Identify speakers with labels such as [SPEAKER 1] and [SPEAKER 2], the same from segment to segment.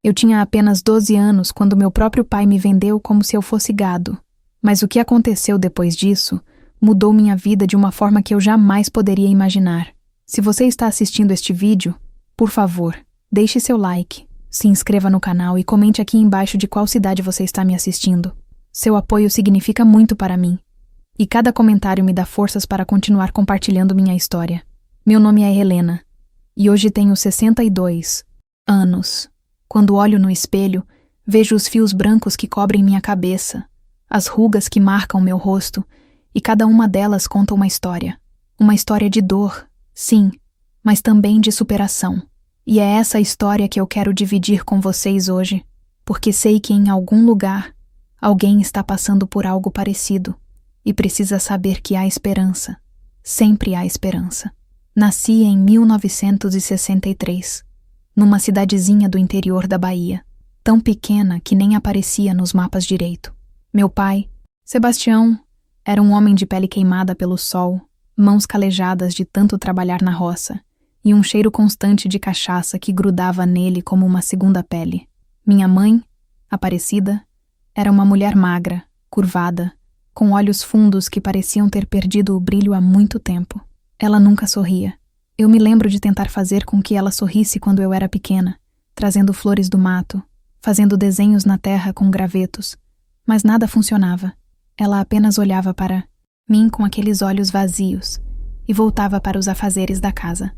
[SPEAKER 1] Eu tinha apenas 12 anos quando meu próprio pai me vendeu como se eu fosse gado. Mas o que aconteceu depois disso mudou minha vida de uma forma que eu jamais poderia imaginar. Se você está assistindo este vídeo, por favor, deixe seu like, se inscreva no canal e comente aqui embaixo de qual cidade você está me assistindo. Seu apoio significa muito para mim. E cada comentário me dá forças para continuar compartilhando minha história. Meu nome é Helena, e hoje tenho 62 anos. Quando olho no espelho, vejo os fios brancos que cobrem minha cabeça, as rugas que marcam meu rosto, e cada uma delas conta uma história. Uma história de dor, sim, mas também de superação. E é essa história que eu quero dividir com vocês hoje, porque sei que em algum lugar, alguém está passando por algo parecido. E precisa saber que há esperança. Sempre há esperança. Nasci em 1963, numa cidadezinha do interior da Bahia, tão pequena que nem aparecia nos mapas direito. Meu pai, Sebastião, era um homem de pele queimada pelo sol, mãos calejadas de tanto trabalhar na roça, e um cheiro constante de cachaça que grudava nele como uma segunda pele. Minha mãe, Aparecida, era uma mulher magra, curvada, com olhos fundos que pareciam ter perdido o brilho há muito tempo. Ela nunca sorria. Eu me lembro de tentar fazer com que ela sorrisse quando eu era pequena, trazendo flores do mato, fazendo desenhos na terra com gravetos, mas nada funcionava. Ela apenas olhava para mim com aqueles olhos vazios e voltava para os afazeres da casa.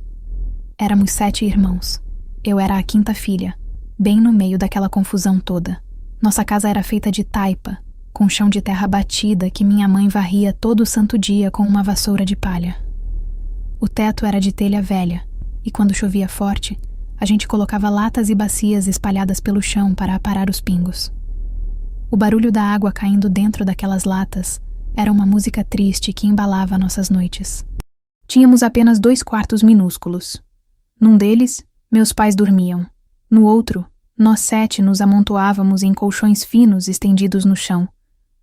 [SPEAKER 1] Éramos 7 irmãos. Eu era a 5ª filha, bem no meio daquela confusão toda. Nossa casa era feita de taipa, com chão de terra batida que minha mãe varria todo santo dia com uma vassoura de palha. O teto era de telha velha, e quando chovia forte, a gente colocava latas e bacias espalhadas pelo chão para aparar os pingos. O barulho da água caindo dentro daquelas latas era uma música triste que embalava nossas noites. Tínhamos apenas 2 quartos minúsculos. Num deles, meus pais dormiam. No outro, nós 7 nos amontoávamos em colchões finos estendidos no chão,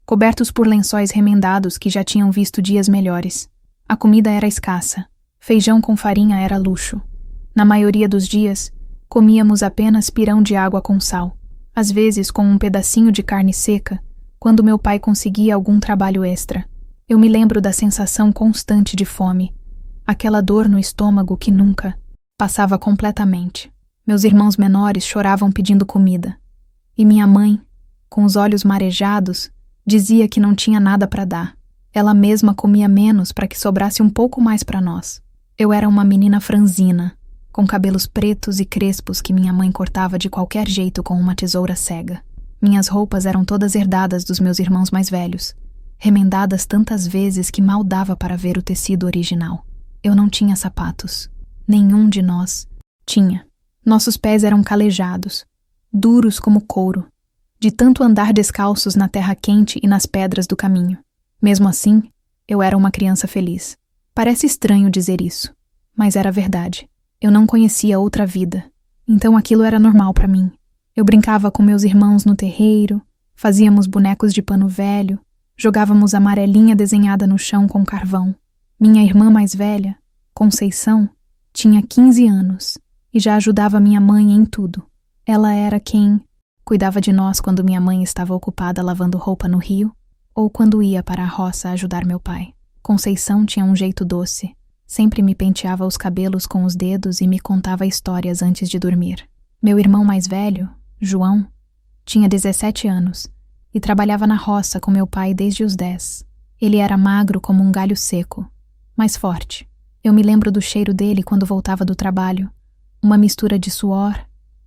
[SPEAKER 1] cobertos por lençóis remendados que já tinham visto dias melhores. A comida era escassa. Feijão com farinha era luxo. Na maioria dos dias, comíamos apenas pirão de água com sal, às vezes com um pedacinho de carne seca, quando meu pai conseguia algum trabalho extra. Eu me lembro da sensação constante de fome, aquela dor no estômago que nunca passava completamente. Meus irmãos menores choravam pedindo comida, e minha mãe, com os olhos marejados, dizia que não tinha nada para dar. Ela mesma comia menos para que sobrasse um pouco mais para nós. Eu era uma menina franzina, com cabelos pretos e crespos que minha mãe cortava de qualquer jeito com uma tesoura cega. Minhas roupas eram todas herdadas dos meus irmãos mais velhos, remendadas tantas vezes que mal dava para ver o tecido original. Eu não tinha sapatos. Nenhum de nós tinha. Nossos pés eram calejados, duros como couro, de tanto andar descalços na terra quente e nas pedras do caminho. Mesmo assim, eu era uma criança feliz. Parece estranho dizer isso, mas era verdade. Eu não conhecia outra vida, então aquilo era normal para mim. Eu brincava com meus irmãos no terreiro, fazíamos bonecos de pano velho, jogávamos amarelinha desenhada no chão com carvão. Minha irmã mais velha, Conceição, tinha 15 anos e já ajudava minha mãe em tudo. Ela era quem cuidava de nós quando minha mãe estava ocupada lavando roupa no rio ou quando ia para a roça ajudar meu pai. Conceição tinha um jeito doce. Sempre me penteava os cabelos com os dedos e me contava histórias antes de dormir. Meu irmão mais velho, João, tinha 17 anos e trabalhava na roça com meu pai desde os 10. Ele era magro como um galho seco, mas forte. Eu me lembro do cheiro dele quando voltava do trabalho, uma mistura de suor,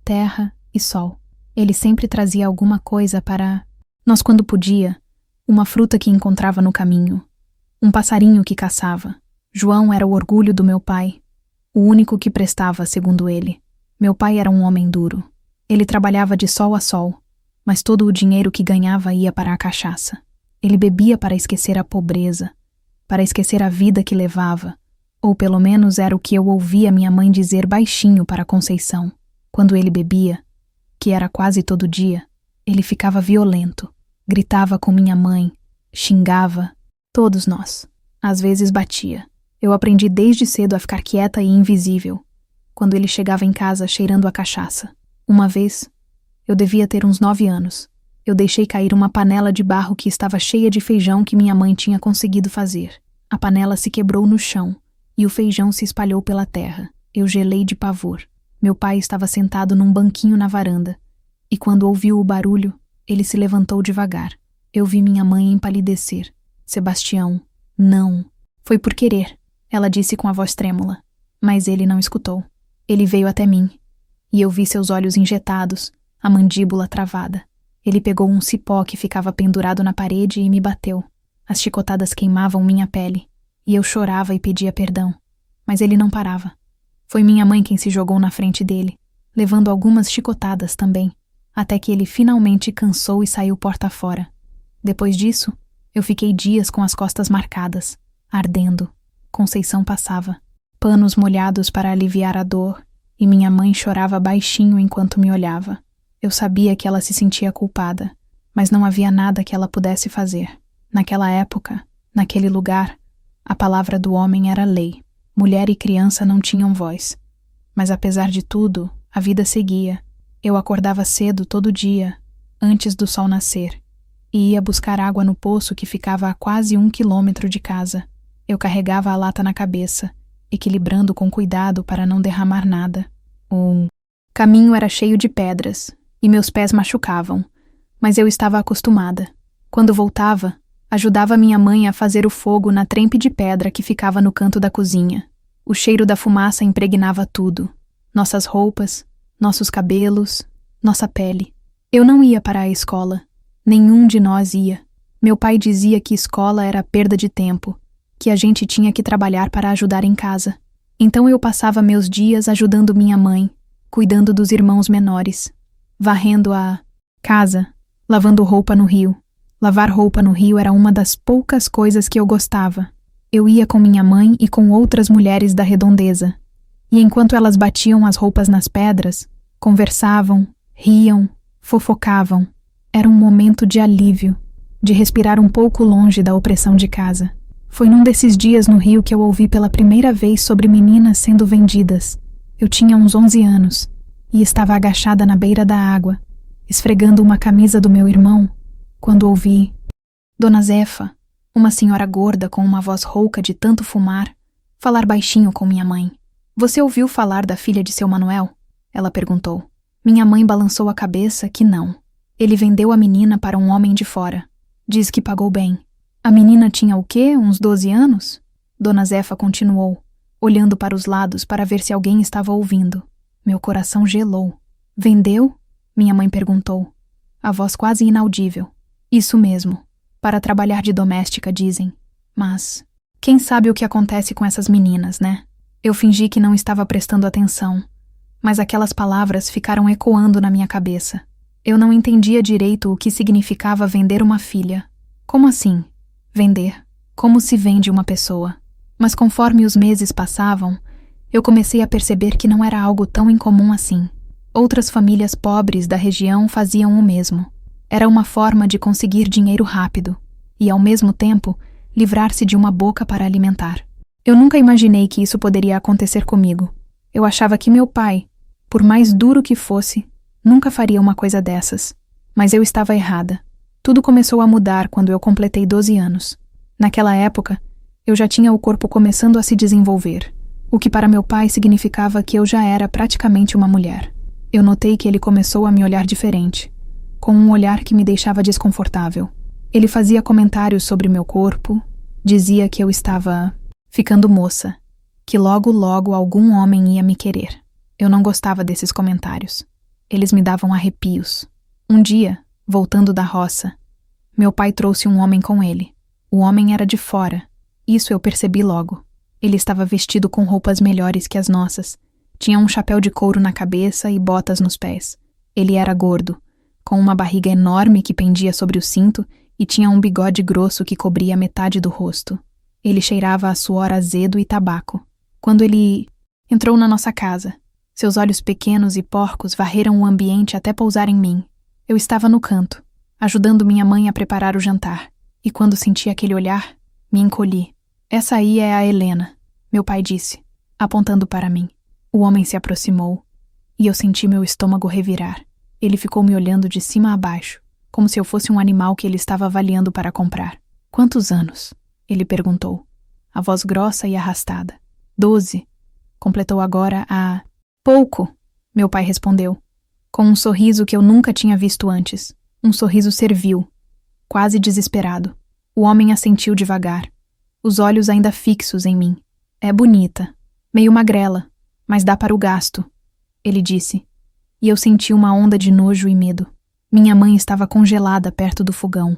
[SPEAKER 1] terra e sol. Ele sempre trazia alguma coisa para nós quando podia, uma fruta que encontrava no caminho, um passarinho que caçava. João era o orgulho do meu pai, o único que prestava, segundo ele. Meu pai era um homem duro. Ele trabalhava de sol a sol, mas todo o dinheiro que ganhava ia para a cachaça. Ele bebia para esquecer a pobreza, para esquecer a vida que levava, ou pelo menos era o que eu ouvia minha mãe dizer baixinho para Conceição. Quando ele bebia, que era quase todo dia, ele ficava violento, gritava com minha mãe, xingava, todos nós. Às vezes batia. Eu aprendi desde cedo a ficar quieta e invisível, quando ele chegava em casa cheirando a cachaça. Uma vez, Eu devia ter uns 9 anos. Eu deixei cair uma panela de barro que estava cheia de feijão que minha mãe tinha conseguido fazer. A panela se quebrou no chão e o feijão se espalhou pela terra. Eu gelei de pavor. Meu pai estava sentado num banquinho na varanda e quando ouviu o barulho, ele se levantou devagar. Eu vi minha mãe empalidecer. Sebastião, não. Foi por querer, ela disse com a voz trêmula. Mas ele não escutou. Ele veio até mim e eu vi seus olhos injetados, a mandíbula travada. Ele pegou um cipó que ficava pendurado na parede e me bateu. As chicotadas queimavam minha pele, e eu chorava e pedia perdão. Mas ele não parava. Foi minha mãe quem se jogou na frente dele, levando algumas chicotadas também, até que ele finalmente cansou e saiu porta fora. Depois disso, eu fiquei dias com as costas marcadas, ardendo. Conceição passava. Panos molhados para aliviar a dor, e minha mãe chorava baixinho enquanto me olhava. Eu sabia que ela se sentia culpada, mas não havia nada que ela pudesse fazer. Naquela época, naquele lugar, a palavra do homem era lei. Mulher e criança não tinham voz. Mas apesar de tudo, a vida seguia. Eu acordava cedo todo dia, antes do sol nascer, e ia buscar água no poço que ficava a quase 1 quilômetro de casa. Eu carregava a lata na cabeça, equilibrando com cuidado para não derramar nada. O caminho era cheio de pedras, e meus pés machucavam, mas eu estava acostumada. Quando voltava, ajudava minha mãe a fazer o fogo na trempe de pedra que ficava no canto da cozinha. O cheiro da fumaça impregnava tudo. Nossas roupas, nossos cabelos, nossa pele. Eu não ia para a escola. Nenhum de nós ia. Meu pai dizia que escola era perda de tempo, que a gente tinha que trabalhar para ajudar em casa. Então eu passava meus dias ajudando minha mãe, cuidando dos irmãos menores, varrendo a casa, lavando roupa no rio. Lavar roupa no rio era uma das poucas coisas que eu gostava. Eu ia com minha mãe e com outras mulheres da redondeza. E enquanto elas batiam as roupas nas pedras, conversavam, riam, fofocavam. Era um momento de alívio, de respirar um pouco longe da opressão de casa. Foi num desses dias no rio que eu ouvi pela primeira vez sobre meninas sendo vendidas. Eu tinha uns 11 anos e estava agachada na beira da água, esfregando uma camisa do meu irmão, quando ouvi Dona Zefa, uma senhora gorda com uma voz rouca de tanto fumar, falar baixinho com minha mãe. Você ouviu falar da filha de seu Manuel? Ela perguntou. Minha mãe balançou a cabeça que não. Ele vendeu a menina para um homem de fora. Diz que pagou bem. A menina tinha o quê? Uns 12 anos? Dona Zefa continuou, olhando para os lados para ver se alguém estava ouvindo. Meu coração gelou. Vendeu? Minha mãe perguntou. A voz quase inaudível. Isso mesmo. Para trabalhar de doméstica, dizem. Mas quem sabe o que acontece com essas meninas, né? Eu fingi que não estava prestando atenção, mas aquelas palavras ficaram ecoando na minha cabeça. Eu não entendia direito o que significava vender uma filha. Como assim? Vender? Como se vende uma pessoa? Mas conforme os meses passavam, eu comecei a perceber que não era algo tão incomum assim. Outras famílias pobres da região faziam o mesmo. Era uma forma de conseguir dinheiro rápido e, ao mesmo tempo, livrar-se de uma boca para alimentar. Eu nunca imaginei que isso poderia acontecer comigo. Eu achava que meu pai, por mais duro que fosse, nunca faria uma coisa dessas. Mas eu estava errada. Tudo começou a mudar quando eu completei 12 anos. Naquela época, eu já tinha o corpo começando a se desenvolver, o que para meu pai significava que eu já era praticamente uma mulher. Eu notei que ele começou a me olhar diferente, com um olhar que me deixava desconfortável. Ele fazia comentários sobre meu corpo, dizia que eu estava ficando moça, que logo logo algum homem ia me querer. Eu não gostava desses comentários. Eles me davam arrepios. Um dia, voltando da roça, meu pai trouxe um homem com ele. O homem era de fora. Isso eu percebi logo. Ele estava vestido com roupas melhores que as nossas. Tinha um chapéu de couro na cabeça e botas nos pés. Ele era gordo, com uma barriga enorme que pendia sobre o cinto e tinha um bigode grosso que cobria metade do rosto. Ele cheirava a suor azedo e tabaco. Quando ele entrou na nossa casa, seus olhos pequenos e porcos varreram o ambiente até pousar em mim. Eu estava no canto, ajudando minha mãe a preparar o jantar, e quando senti aquele olhar, me encolhi. Essa aí é a Helena, meu pai disse, apontando para mim. O homem se aproximou, e eu senti meu estômago revirar. Ele ficou me olhando de cima a baixo, como se eu fosse um animal que ele estava avaliando para comprar. Quantos anos? Ele perguntou, a voz grossa e arrastada. 12. Completou agora a... Pouco, meu pai respondeu, com um sorriso que eu nunca tinha visto antes. Um sorriso servil, quase desesperado. O homem assentiu devagar, os olhos ainda fixos em mim. É bonita, meio magrela, mas dá para o gasto, ele disse. E eu senti uma onda de nojo e medo. Minha mãe estava congelada perto do fogão,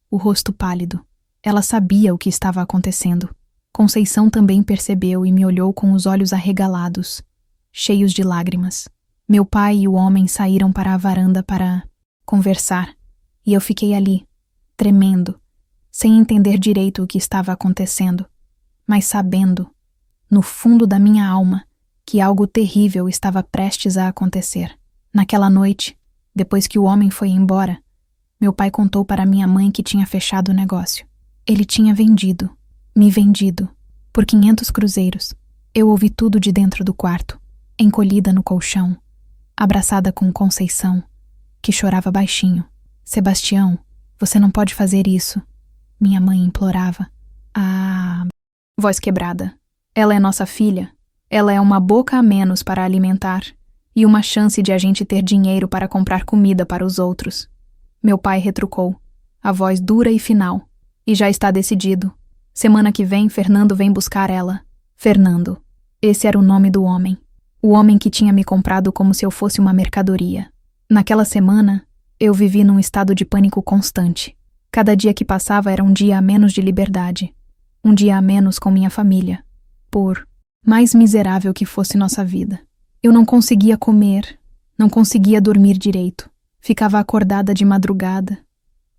[SPEAKER 1] o rosto pálido. Ela sabia o que estava acontecendo. Conceição também percebeu e me olhou com os olhos arregalados, cheios de lágrimas. Meu pai e o homem saíram para a varanda para conversar, e eu fiquei ali, tremendo, sem entender direito o que estava acontecendo, mas sabendo, no fundo da minha alma, que algo terrível estava prestes a acontecer. Naquela noite, depois que o homem foi embora, meu pai contou para minha mãe que tinha fechado o negócio. Ele tinha me vendido, por 500 cruzeiros. Eu ouvi tudo de dentro do quarto, encolhida no colchão, abraçada com Conceição, que chorava baixinho. Sebastião, você não pode fazer isso, minha mãe implorava. Ah... Voz quebrada. Ela é nossa filha. Ela é uma boca a menos para alimentar e uma chance de a gente ter dinheiro para comprar comida para os outros. Meu pai retrucou, a voz dura e final. E já está decidido. Semana que vem, Fernando vem buscar ela. Fernando. Esse era o nome do homem. O homem que tinha me comprado como se eu fosse uma mercadoria. Naquela semana, eu vivi num estado de pânico constante. Cada dia que passava era um dia a menos de liberdade. Um dia a menos com minha família. Por mais miserável que fosse nossa vida. Eu não conseguia comer, não conseguia dormir direito. Ficava acordada de madrugada,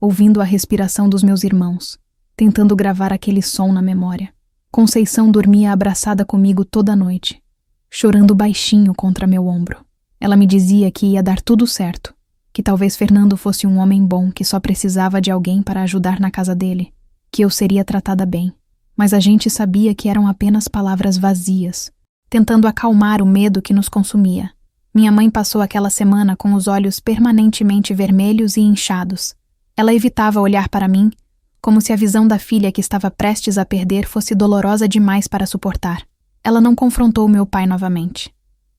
[SPEAKER 1] ouvindo a respiração dos meus irmãos, tentando gravar aquele som na memória. Conceição dormia abraçada comigo toda a noite, chorando baixinho contra meu ombro. Ela me dizia que ia dar tudo certo, que talvez Fernando fosse um homem bom que só precisava de alguém para ajudar na casa dele, que eu seria tratada bem. Mas a gente sabia que eram apenas palavras vazias, tentando acalmar o medo que nos consumia. Minha mãe passou aquela semana com os olhos permanentemente vermelhos e inchados. Ela evitava olhar para mim, como se a visão da filha que estava prestes a perder fosse dolorosa demais para suportar. Ela não confrontou meu pai novamente.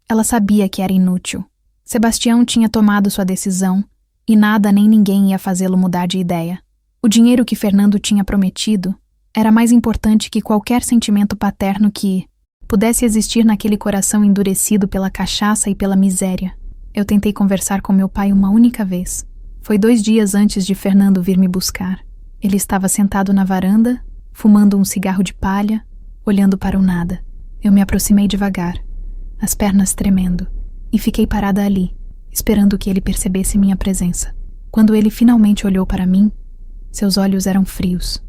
[SPEAKER 1] Ela sabia que era inútil. Sebastião tinha tomado sua decisão e nada nem ninguém ia fazê-lo mudar de ideia. O dinheiro que Fernando tinha prometido era mais importante que qualquer sentimento paterno que pudesse existir naquele coração endurecido pela cachaça e pela miséria. Eu tentei conversar com meu pai uma única vez. Foi 2 dias antes de Fernando vir me buscar. Ele estava sentado na varanda, fumando um cigarro de palha, olhando para o nada. Eu me aproximei devagar, as pernas tremendo, e fiquei parada ali, esperando que ele percebesse minha presença. Quando ele finalmente olhou para mim, seus olhos eram frios,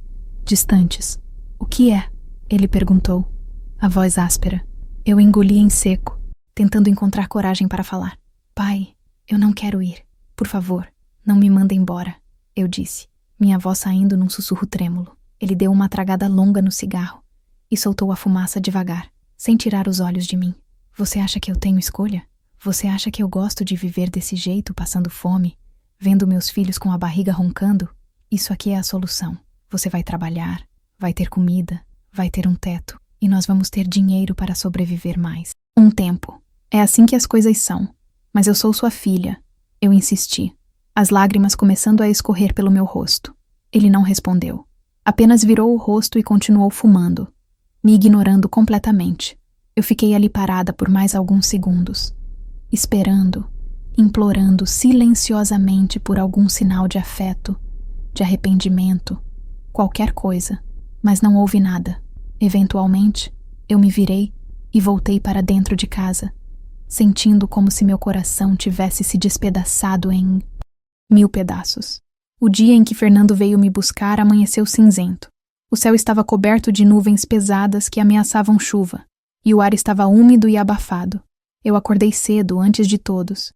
[SPEAKER 1] distantes. "O que é?" ele perguntou, a voz áspera. Eu engoli em seco, tentando encontrar coragem para falar. "Pai, eu não quero ir. Por favor, não me manda embora", eu disse, minha voz saindo num sussurro trêmulo. Ele deu uma tragada longa no cigarro e soltou a fumaça devagar, sem tirar os olhos de mim. "Você acha que eu tenho escolha? Você acha que eu gosto de viver desse jeito, passando fome, vendo meus filhos com a barriga roncando? Isso aqui é a solução. Você vai trabalhar, vai ter comida, vai ter um teto, e nós vamos ter dinheiro para sobreviver mais. Um tempo. É assim que as coisas são. Mas eu sou sua filha." Eu insisti, as lágrimas começando a escorrer pelo meu rosto. Ele não respondeu. Apenas virou o rosto e continuou fumando, me ignorando completamente. Eu fiquei ali parada por mais alguns segundos, esperando, implorando silenciosamente por algum sinal de afeto, de arrependimento, qualquer coisa, mas não houve nada. Eventualmente, eu me virei e voltei para dentro de casa, sentindo como se meu coração tivesse se despedaçado em 1000 pedaços. O dia em que Fernando veio me buscar amanheceu cinzento. O céu estava coberto de nuvens pesadas que ameaçavam chuva, e o ar estava úmido e abafado. Eu acordei cedo, antes de todos,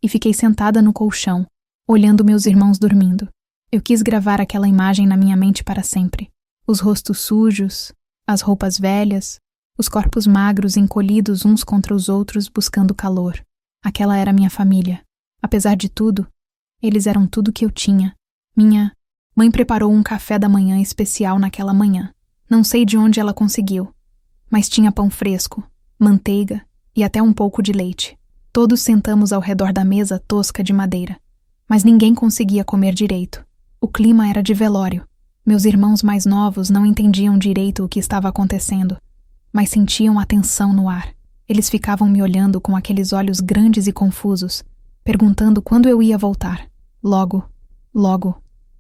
[SPEAKER 1] e fiquei sentada no colchão, olhando meus irmãos dormindo. Eu quis gravar aquela imagem na minha mente para sempre. Os rostos sujos, as roupas velhas, os corpos magros encolhidos uns contra os outros buscando calor. Aquela era minha família. Apesar de tudo, eles eram tudo que eu tinha. Minha mãe preparou um café da manhã especial naquela manhã. Não sei de onde ela conseguiu, mas tinha pão fresco, manteiga e até um pouco de leite. Todos sentamos ao redor da mesa tosca de madeira, mas ninguém conseguia comer direito. O clima era de velório. Meus irmãos mais novos não entendiam direito o que estava acontecendo, mas sentiam a tensão no ar. Eles ficavam me olhando com aqueles olhos grandes e confusos, perguntando quando eu ia voltar. Logo,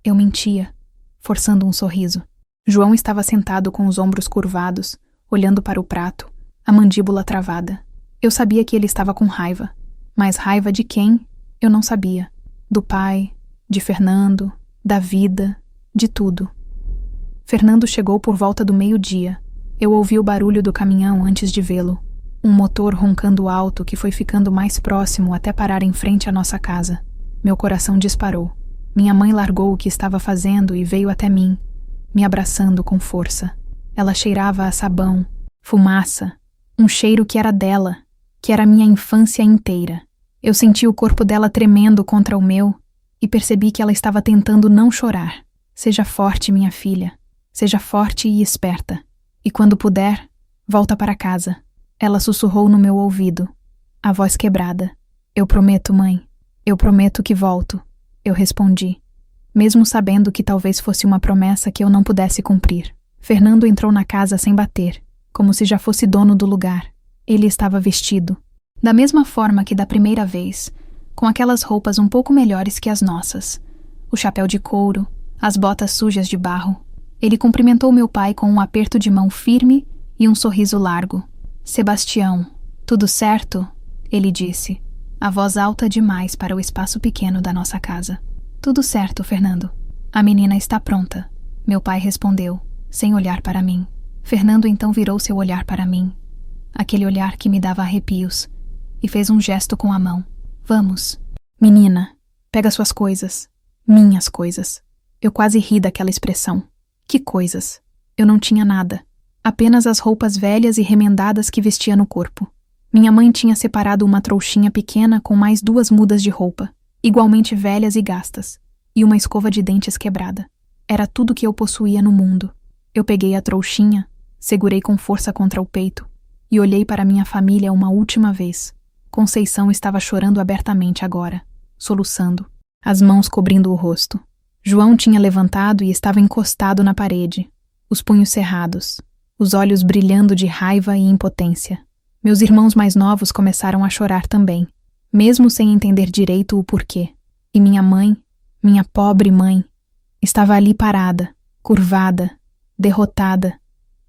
[SPEAKER 1] eu mentia, forçando um sorriso. João estava sentado com os ombros curvados, olhando para o prato, a mandíbula travada. Eu sabia que ele estava com raiva, mas raiva de quem? Eu não sabia. Do pai, de Fernando, da vida, de tudo. Fernando chegou por volta do meio-dia. Eu ouvi o barulho do caminhão antes de vê-lo. Um motor roncando alto que foi ficando mais próximo até parar em frente à nossa casa. Meu coração disparou. Minha mãe largou o que estava fazendo e veio até mim, me abraçando com força. Ela cheirava a sabão, fumaça, um cheiro que era dela, que era minha infância inteira. Eu senti o corpo dela tremendo contra o meu e percebi que ela estava tentando não chorar. Seja forte, minha filha. Seja forte e esperta. E quando puder, volta para casa. Ela sussurrou no meu ouvido, a voz quebrada. Eu prometo, mãe. Eu prometo que volto. Eu respondi, mesmo sabendo que talvez fosse uma promessa que eu não pudesse cumprir. Fernando entrou na casa sem bater, como se já fosse dono do lugar. Ele estava vestido, da mesma forma que da primeira vez, com aquelas roupas um pouco melhores que as nossas. O chapéu de couro, as botas sujas de barro. Ele cumprimentou meu pai com um aperto de mão firme e um sorriso largo. Sebastião, tudo certo? Ele disse, a voz alta demais para o espaço pequeno da nossa casa. Tudo certo, Fernando. A menina está pronta, meu pai respondeu, sem olhar para mim. Fernando então virou seu olhar para mim, aquele olhar que me dava arrepios, e fez um gesto com a mão. Vamos. Menina, pega suas coisas. Minhas coisas. Eu quase ri daquela expressão. Que coisas? Eu não tinha nada. Apenas as roupas velhas e remendadas que vestia no corpo. Minha mãe tinha separado uma trouxinha pequena com mais 2 mudas de roupa, igualmente velhas e gastas, e uma escova de dentes quebrada. Era tudo que eu possuía no mundo. Eu peguei a trouxinha, segurei com força contra o peito, e olhei para minha família uma última vez. Conceição estava chorando abertamente agora, soluçando, as mãos cobrindo o rosto. João tinha levantado e estava encostado na parede, os punhos cerrados, os olhos brilhando de raiva e impotência. Meus irmãos mais novos começaram a chorar também, mesmo sem entender direito o porquê. E minha mãe, minha pobre mãe, estava ali parada, curvada, derrotada,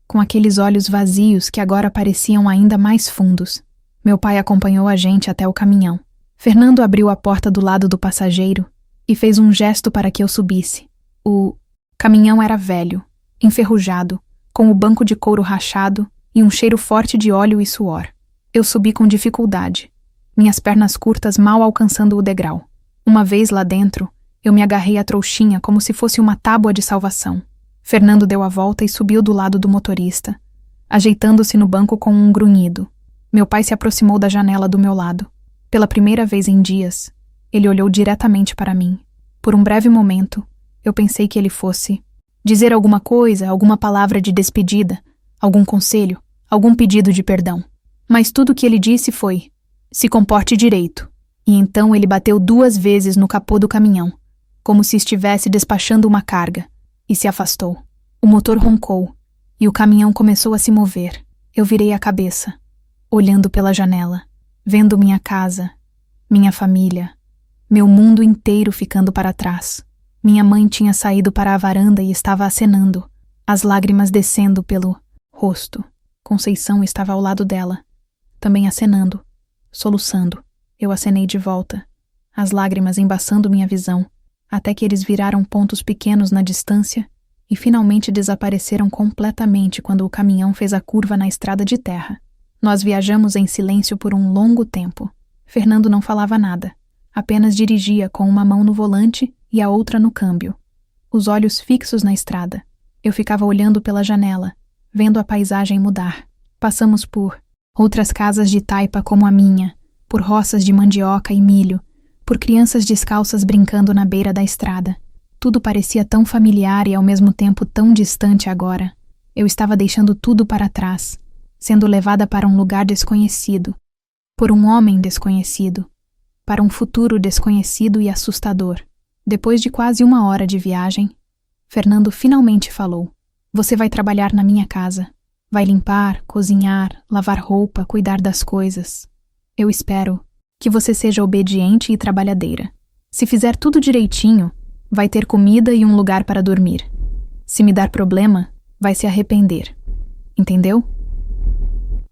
[SPEAKER 1] com aqueles olhos vazios que agora pareciam ainda mais fundos. Meu pai acompanhou a gente até o caminhão. Fernando abriu a porta do lado do passageiro e fez um gesto para que eu subisse. O caminhão era velho, enferrujado, com o banco de couro rachado e um cheiro forte de óleo e suor. Eu subi com dificuldade, minhas pernas curtas mal alcançando o degrau. Uma vez lá dentro, eu me agarrei à trouxinha como se fosse uma tábua de salvação. Fernando deu a volta e subiu do lado do motorista, ajeitando-se no banco com um grunhido. Meu pai se aproximou da janela do meu lado. Pela primeira vez em dias, ele olhou diretamente para mim. Por um breve momento, eu pensei que ele fosse dizer alguma coisa, alguma palavra de despedida, algum conselho, algum pedido de perdão. Mas tudo o que ele disse foi, se comporte direito. E então ele bateu 2 vezes no capô do caminhão, como se estivesse despachando uma carga, e se afastou. O motor roncou, e o caminhão começou a se mover. Eu virei a cabeça, olhando pela janela, vendo minha casa, minha família, meu mundo inteiro ficando para trás. Minha mãe tinha saído para a varanda e estava acenando, as lágrimas descendo pelo rosto. Conceição estava ao lado dela, também acenando, soluçando. Eu acenei de volta, as lágrimas embaçando minha visão, até que eles viraram pontos pequenos na distância e finalmente desapareceram completamente quando o caminhão fez a curva na estrada de terra. Nós viajamos em silêncio por um longo tempo. Fernando não falava nada, apenas dirigia com uma mão no volante e a outra no câmbio, os olhos fixos na estrada. Eu ficava olhando pela janela, vendo a paisagem mudar. Passamos por outras casas de taipa como a minha, por roças de mandioca e milho, por crianças descalças brincando na beira da estrada. Tudo parecia tão familiar e ao mesmo tempo tão distante agora. Eu estava deixando tudo para trás, sendo levada para um lugar desconhecido, por um homem desconhecido, para um futuro desconhecido e assustador. Depois de quase 1 hora de viagem, Fernando finalmente falou: "Você vai trabalhar na minha casa. Vai limpar, cozinhar, lavar roupa, cuidar das coisas. Eu espero que você seja obediente e trabalhadeira. Se fizer tudo direitinho, vai ter comida e um lugar para dormir. Se me dar problema, vai se arrepender. Entendeu?"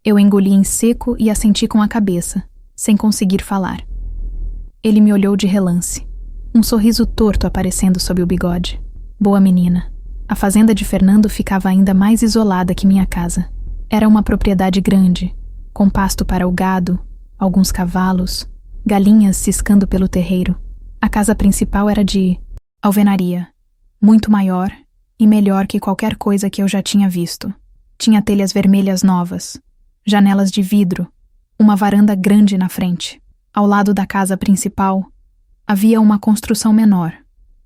[SPEAKER 1] Eu engoli em seco e assenti com a cabeça, sem conseguir falar. Ele me olhou de relance, um sorriso torto aparecendo sob o bigode. Boa menina. A fazenda de Fernando ficava ainda mais isolada que minha casa. Era uma propriedade grande, com pasto para o gado, alguns cavalos, galinhas ciscando pelo terreiro. A casa principal era de alvenaria, muito maior e melhor que qualquer coisa que eu já tinha visto. Tinha telhas vermelhas novas, janelas de vidro, uma varanda grande na frente. Ao lado da casa principal, havia uma construção menor,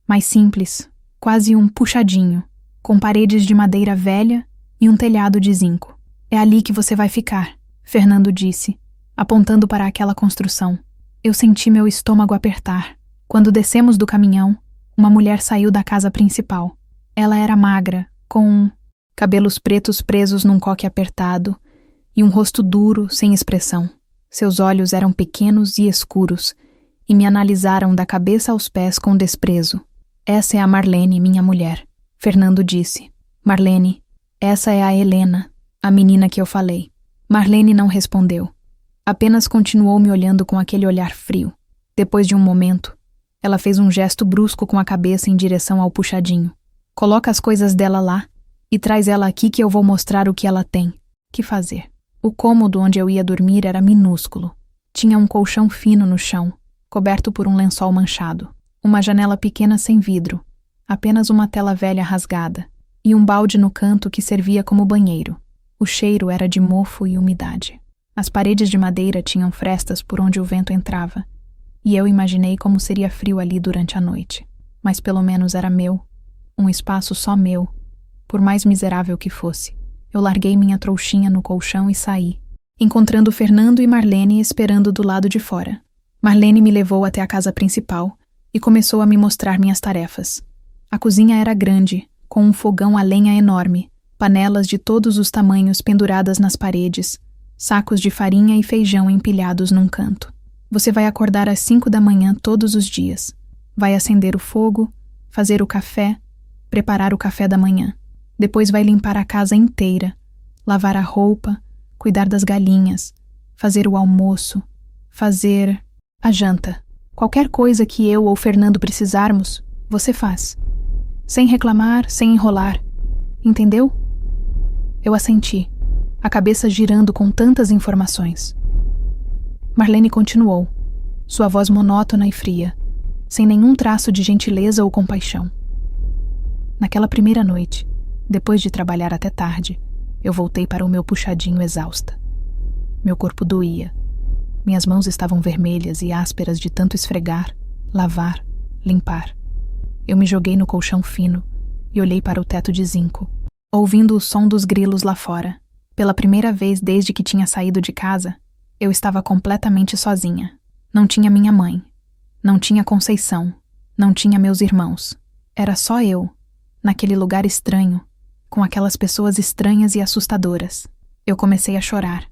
[SPEAKER 1] mais simples, quase um puxadinho, com paredes de madeira velha e um telhado de zinco. "É ali que você vai ficar", Fernando disse, apontando para aquela construção. Eu senti meu estômago apertar. Quando descemos do caminhão, uma mulher saiu da casa principal. Ela era magra, com cabelos pretos presos num coque apertado e um rosto duro, sem expressão. Seus olhos eram pequenos e escuros e me analisaram da cabeça aos pés com desprezo. "Essa é a Marlene, minha mulher", Fernando disse. "Marlene, essa é a Helena, a menina que eu falei." Marlene não respondeu. Apenas continuou me olhando com aquele olhar frio. Depois de um momento, ela fez um gesto brusco com a cabeça em direção ao puxadinho. "Coloca as coisas dela lá e traz ela aqui que eu vou mostrar o que ela tem que fazer." O cômodo onde eu ia dormir era minúsculo. Tinha um colchão fino no chão, coberto por um lençol manchado. Uma janela pequena sem vidro, apenas uma tela velha rasgada, e um balde no canto que servia como banheiro. O cheiro era de mofo e umidade. As paredes de madeira tinham frestas por onde o vento entrava, e eu imaginei como seria frio ali durante a noite. Mas pelo menos era meu, um espaço só meu, por mais miserável que fosse. Eu larguei minha trouxinha no colchão e saí, encontrando Fernando e Marlene esperando do lado de fora. Marlene me levou até a casa principal e começou a me mostrar minhas tarefas. A cozinha era grande, com um fogão a lenha enorme, panelas de todos os tamanhos penduradas nas paredes, sacos de farinha e feijão empilhados num canto. Você vai acordar às 5 da manhã todos os dias. Vai acender o fogo, fazer o café, preparar o café da manhã. Depois vai limpar a casa inteira, lavar a roupa, cuidar das galinhas, fazer o almoço, fazer a janta. Qualquer coisa que eu ou Fernando precisarmos, você faz. Sem reclamar, sem enrolar. Entendeu? Eu assenti, a cabeça girando com tantas informações. Marlene continuou, sua voz monótona e fria, sem nenhum traço de gentileza ou compaixão. Naquela primeira noite, depois de trabalhar até tarde, eu voltei para o meu puxadinho exausta. Meu corpo doía. Minhas mãos estavam vermelhas e ásperas de tanto esfregar, lavar, limpar. Eu me joguei no colchão fino e olhei para o teto de zinco, ouvindo o som dos grilos lá fora. Pela primeira vez desde que tinha saído de casa, eu estava completamente sozinha. Não tinha minha mãe, não tinha Conceição, não tinha meus irmãos. Era só eu, naquele lugar estranho, com aquelas pessoas estranhas e assustadoras. Eu comecei a chorar,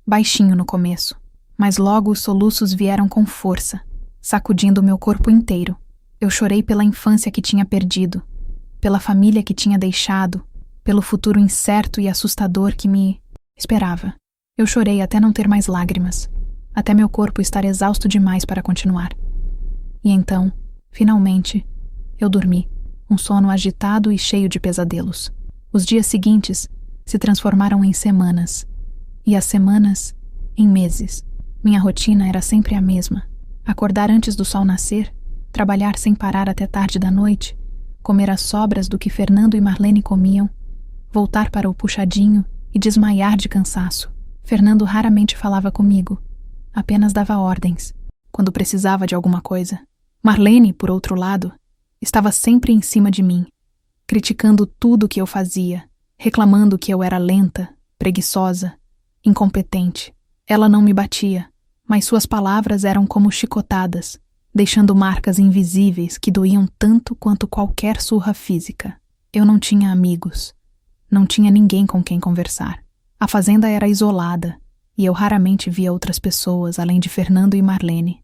[SPEAKER 1] baixinho no começo, mas logo os soluços vieram com força, sacudindo o meu corpo inteiro. Eu chorei pela infância que tinha perdido, pela família que tinha deixado, pelo futuro incerto e assustador que me esperava. Eu chorei até não ter mais lágrimas, até meu corpo estar exausto demais para continuar. E então, finalmente, eu dormi, um sono agitado e cheio de pesadelos. Os dias seguintes se transformaram em semanas, e as semanas em meses. Minha rotina era sempre a mesma. Acordar antes do sol nascer, trabalhar sem parar até tarde da noite, comer as sobras do que Fernando e Marlene comiam, voltar para o puxadinho e desmaiar de cansaço. Fernando raramente falava comigo, apenas dava ordens. quando precisava de alguma coisa. Marlene, por outro lado, estava sempre em cima de mim, criticando tudo que eu fazia, reclamando que eu era lenta, preguiçosa, incompetente. Ela não me batia, mas suas palavras eram como chicotadas, deixando marcas invisíveis que doíam tanto quanto qualquer surra física. Eu não tinha amigos, não tinha ninguém com quem conversar. A fazenda era isolada, e eu raramente via outras pessoas além de Fernando e Marlene.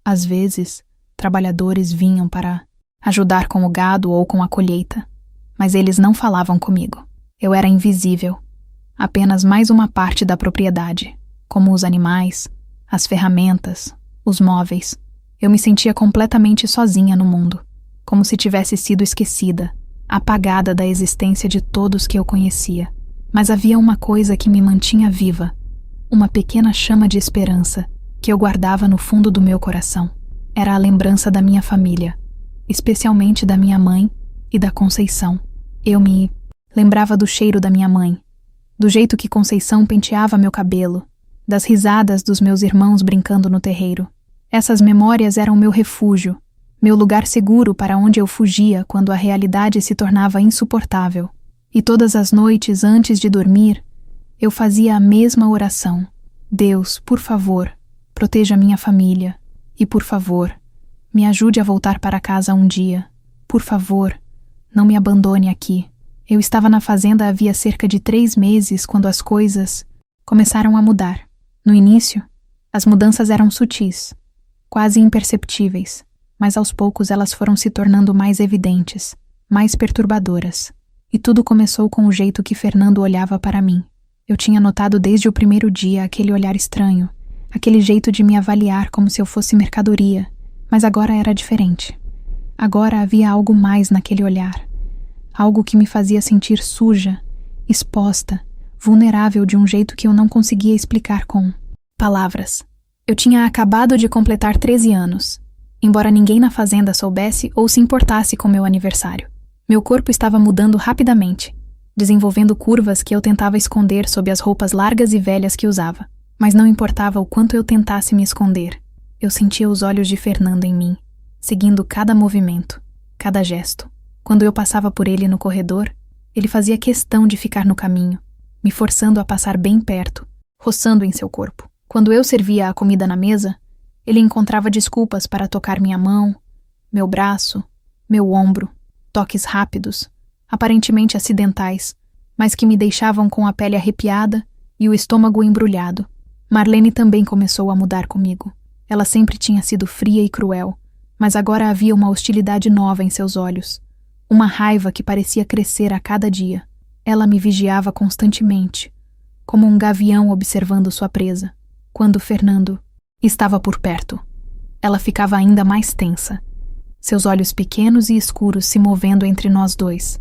[SPEAKER 1] Às vezes, trabalhadores vinham para ajudar com o gado ou com a colheita, mas eles não falavam comigo. Eu era invisível, apenas mais uma parte da propriedade, como os animais, as ferramentas, os móveis. Eu me sentia completamente sozinha no mundo, como se tivesse sido esquecida, apagada da existência de todos que eu conhecia. Mas havia uma coisa que me mantinha viva, uma pequena chama de esperança que eu guardava no fundo do meu coração. Era a lembrança da minha família, especialmente da minha mãe e da Conceição. Eu me lembrava do cheiro da minha mãe, do jeito que Conceição penteava meu cabelo, das risadas dos meus irmãos brincando no terreiro. Essas memórias eram meu refúgio, meu lugar seguro para onde eu fugia quando a realidade se tornava insuportável. E todas as noites antes de dormir, eu fazia a mesma oração. Deus, por favor, proteja minha família. E, por favor, me ajude a voltar para casa um dia. Por favor, não me abandone aqui. Eu estava na fazenda havia cerca de 3 meses quando as coisas começaram a mudar. No início, as mudanças eram sutis, quase imperceptíveis, mas aos poucos elas foram se tornando mais evidentes, mais perturbadoras. E tudo começou com o jeito que Fernando olhava para mim. Eu tinha notado desde o primeiro dia aquele olhar estranho, aquele jeito de me avaliar como se eu fosse mercadoria, mas agora era diferente. Agora havia algo mais naquele olhar, algo que me fazia sentir suja, exposta, vulnerável de um jeito que eu não conseguia explicar com palavras. Eu tinha acabado de completar 13 anos, embora ninguém na fazenda soubesse ou se importasse com meu aniversário. Meu corpo estava mudando rapidamente, desenvolvendo curvas que eu tentava esconder sob as roupas largas e velhas que usava. Mas não importava o quanto eu tentasse me esconder, eu sentia os olhos de Fernando em mim, seguindo cada movimento, cada gesto. Quando eu passava por ele no corredor, ele fazia questão de ficar no caminho, me forçando a passar bem perto, roçando em seu corpo. Quando eu servia a comida na mesa, ele encontrava desculpas para tocar minha mão, meu braço, meu ombro, toques rápidos, aparentemente acidentais, mas que me deixavam com a pele arrepiada e o estômago embrulhado. Marlene também começou a mudar comigo. Ela sempre tinha sido fria e cruel, mas agora havia uma hostilidade nova em seus olhos, uma raiva que parecia crescer a cada dia. Ela me vigiava constantemente, como um gavião observando sua presa. Quando Fernando estava por perto, ela ficava ainda mais tensa, seus olhos pequenos e escuros se movendo entre nós dois,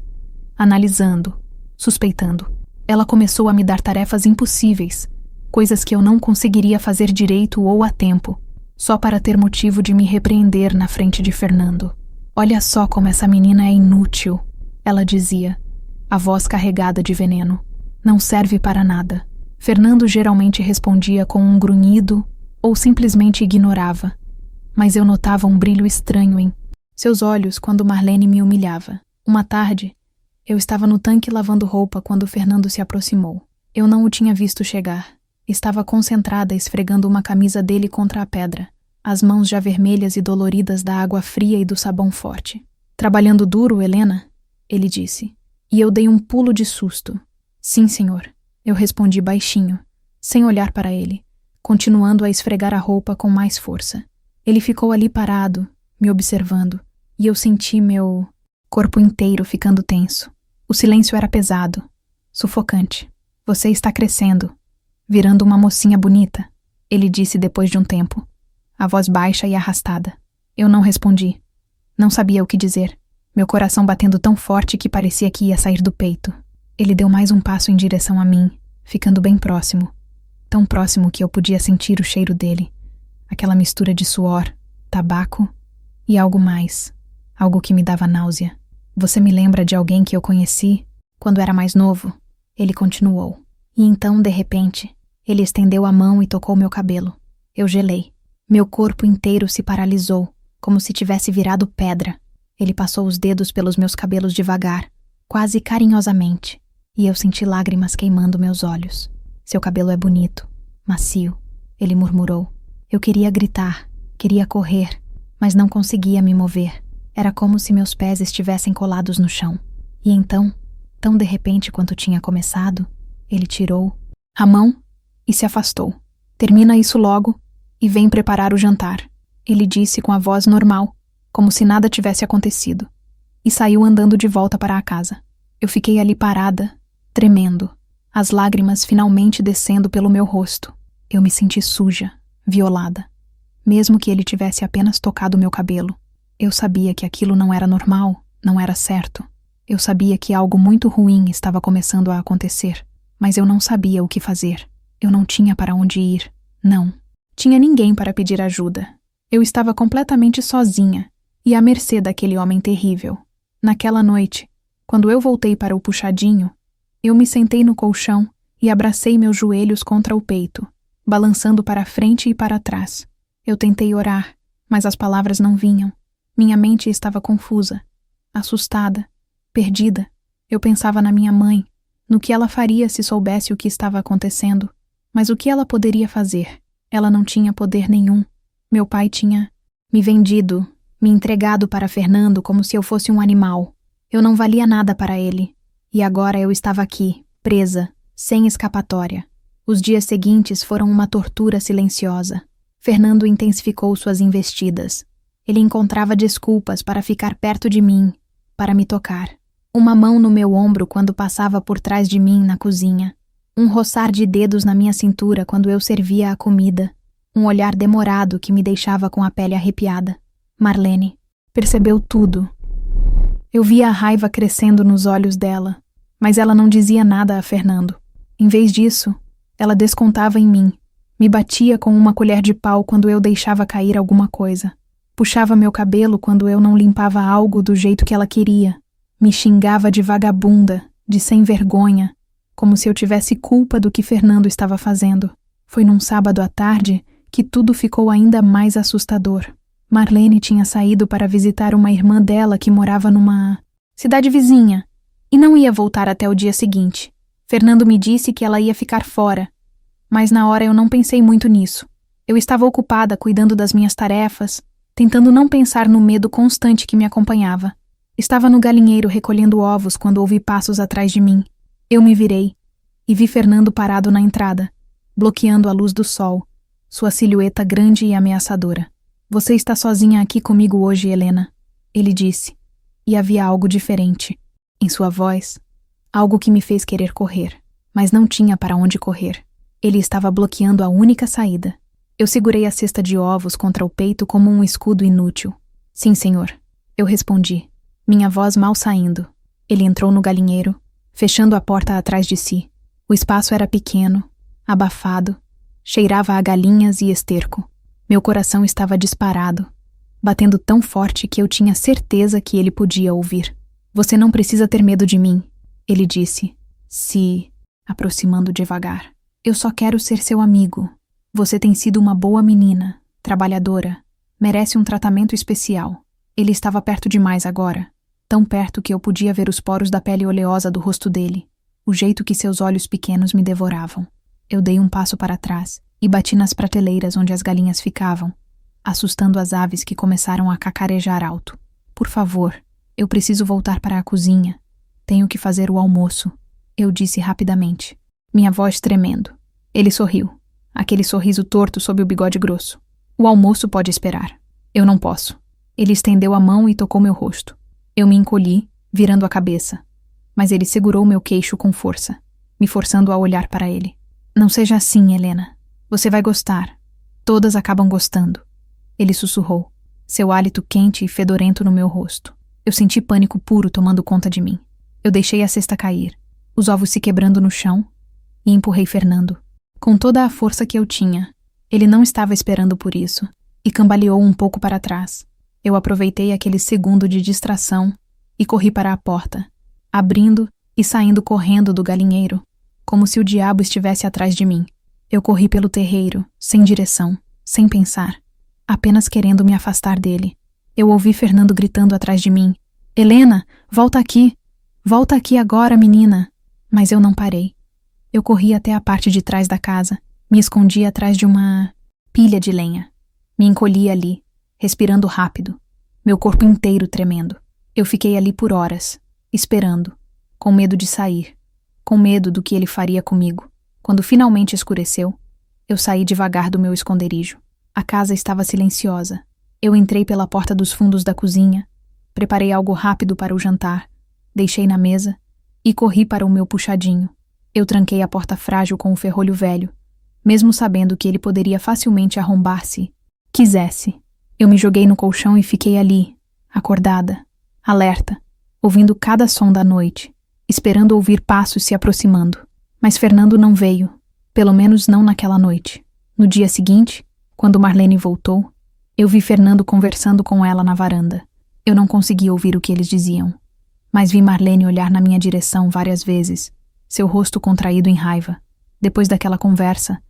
[SPEAKER 1] analisando, suspeitando. Ela começou a me dar tarefas impossíveis, coisas que eu não conseguiria fazer direito ou a tempo, só para ter motivo de me repreender na frente de Fernando. Olha só como essa menina é inútil, ela dizia, a voz carregada de veneno. Não serve para nada. Fernando geralmente respondia com um grunhido ou simplesmente ignorava, mas eu notava um brilho estranho em seus olhos quando Marlene me humilhava. Uma tarde, eu estava no tanque lavando roupa quando Fernando se aproximou. Eu não o tinha visto chegar. Estava concentrada esfregando uma camisa dele contra a pedra, as mãos já vermelhas e doloridas da água fria e do sabão forte. Trabalhando duro, Helena? Ele disse. E eu dei um pulo de susto. Sim, senhor. Eu respondi baixinho, sem olhar para ele, continuando a esfregar a roupa com mais força. Ele ficou ali parado, me observando, e eu senti meu corpo inteiro ficando tenso. O silêncio era pesado, sufocante. Você está crescendo, virando uma mocinha bonita, ele disse depois de um tempo, a voz baixa e arrastada. Eu não respondi. Não sabia o que dizer, meu coração batendo tão forte que parecia que ia sair do peito. Ele deu mais um passo em direção a mim, ficando bem próximo, tão próximo que eu podia sentir o cheiro dele, aquela mistura de suor, tabaco e algo mais, algo que me dava náusea. Você me lembra de alguém que eu conheci quando era mais novo? Ele continuou. E então, de repente, ele estendeu a mão e tocou meu cabelo. Eu gelei. Meu corpo inteiro se paralisou, como se tivesse virado pedra. Ele passou os dedos pelos meus cabelos devagar, quase carinhosamente, e eu senti lágrimas queimando meus olhos. Seu cabelo é bonito, macio, ele murmurou. Eu queria gritar, queria correr, mas não conseguia me mover. Era como se meus pés estivessem colados no chão. E então, tão de repente quanto tinha começado, ele tirou a mão e se afastou. Termina isso logo e vem preparar o jantar, ele disse com a voz normal, como se nada tivesse acontecido, e saiu andando de volta para a casa. Eu fiquei ali parada, tremendo, as lágrimas finalmente descendo pelo meu rosto. Eu me senti suja, violada. Mesmo que ele tivesse apenas tocado meu cabelo, eu sabia que aquilo não era normal, não era certo. Eu sabia que algo muito ruim estava começando a acontecer, mas eu não sabia o que fazer. Eu não tinha para onde ir. Não. Tinha ninguém para pedir ajuda. Eu estava completamente sozinha e à mercê daquele homem terrível. Naquela noite, quando eu voltei para o puxadinho, eu me sentei no colchão e abracei meus joelhos contra o peito, balançando para frente e para trás. Eu tentei orar, mas as palavras não vinham. Minha mente estava confusa, assustada, perdida. Eu pensava na minha mãe, no que ela faria se soubesse o que estava acontecendo. Mas o que ela poderia fazer? Ela não tinha poder nenhum. Meu pai tinha me vendido, me entregado para Fernando como se eu fosse um animal. Eu não valia nada para ele. E agora eu estava aqui, presa, sem escapatória. Os dias seguintes foram uma tortura silenciosa. Fernando intensificou suas investidas. Ele encontrava desculpas para ficar perto de mim, para me tocar. Uma mão no meu ombro quando passava por trás de mim na cozinha. Um roçar de dedos na minha cintura quando eu servia a comida. Um olhar demorado que me deixava com a pele arrepiada. Marlene percebeu tudo. Eu via a raiva crescendo nos olhos dela, mas ela não dizia nada a Fernando. Em vez disso, ela descontava em mim. Me batia com uma colher de pau quando eu deixava cair alguma coisa. Puxava meu cabelo quando eu não limpava algo do jeito que ela queria. Me xingava de vagabunda, de sem vergonha, como se eu tivesse culpa do que Fernando estava fazendo. Foi num sábado à tarde que tudo ficou ainda mais assustador. Marlene tinha saído para visitar uma irmã dela que morava numa cidade vizinha e não ia voltar até o dia seguinte. Fernando me disse que ela ia ficar fora, mas na hora eu não pensei muito nisso. Eu estava ocupada cuidando das minhas tarefas, tentando não pensar no medo constante que me acompanhava. Estava no galinheiro recolhendo ovos quando ouvi passos atrás de mim. Eu me virei e vi Fernando parado na entrada, bloqueando a luz do sol, sua silhueta grande e ameaçadora. Você está sozinha aqui comigo hoje, Helena, ele disse, e havia algo diferente em sua voz, algo que me fez querer correr, mas não tinha para onde correr. Ele estava bloqueando a única saída. Eu segurei a cesta de ovos contra o peito como um escudo inútil. Sim, senhor, eu respondi, minha voz mal saindo. Ele entrou no galinheiro, fechando a porta atrás de si. O espaço era pequeno, abafado, cheirava a galinhas e esterco. Meu coração estava disparado, batendo tão forte que eu tinha certeza que ele podia ouvir. Você não precisa ter medo de mim, ele disse, se aproximando devagar. Eu só quero ser seu amigo. Você tem sido uma boa menina, trabalhadora, merece um tratamento especial. Ele estava perto demais agora, tão perto que eu podia ver os poros da pele oleosa do rosto dele, o jeito que seus olhos pequenos me devoravam. Eu dei um passo para trás e bati nas prateleiras onde as galinhas ficavam, assustando as aves que começaram a cacarejar alto. Por favor, eu preciso voltar para a cozinha. Tenho que fazer o almoço, eu disse rapidamente, minha voz tremendo. Ele sorriu, aquele sorriso torto sob o bigode grosso. O almoço pode esperar. Eu não posso. Ele estendeu a mão e tocou meu rosto. Eu me encolhi, virando a cabeça, mas ele segurou meu queixo com força, me forçando a olhar para ele. Não seja assim, Helena. Você vai gostar. Todas acabam gostando. Ele sussurrou, seu hálito quente e fedorento no meu rosto. Eu senti pânico puro tomando conta de mim. Eu deixei a cesta cair, os ovos se quebrando no chão, e empurrei Fernando. Com toda a força que eu tinha. Ele não estava esperando por isso, e cambaleou um pouco para trás. Eu aproveitei aquele segundo de distração e corri para a porta, abrindo e saindo correndo do galinheiro, como se o diabo estivesse atrás de mim. Eu corri pelo terreiro, sem direção, sem pensar. apenas querendo me afastar dele. Eu ouvi Fernando gritando atrás de mim: Helena, volta aqui! Volta aqui agora, menina! Mas eu não parei. Eu corri até a parte de trás da casa, me escondi atrás de uma pilha de lenha. Me encolhi ali, respirando rápido, meu corpo inteiro tremendo. Eu fiquei ali por horas, esperando, com medo de sair, com medo do que ele faria comigo. Quando finalmente escureceu, eu saí devagar do meu esconderijo. A casa estava silenciosa. Eu entrei pela porta dos fundos da cozinha, preparei algo rápido para o jantar, deixei na mesa e corri para o meu puxadinho. Eu tranquei a porta frágil com o ferrolho velho, mesmo sabendo que ele poderia facilmente arrombar se quisesse. Eu me joguei no colchão e fiquei ali, acordada, alerta, ouvindo cada som da noite, esperando ouvir passos se aproximando. Mas Fernando não veio, pelo menos não naquela noite. No dia seguinte, quando Marlene voltou, eu vi Fernando conversando com ela na varanda. Eu não consegui ouvir o que eles diziam, mas vi Marlene olhar na minha direção várias vezes, seu rosto contraído em raiva. Depois daquela conversa,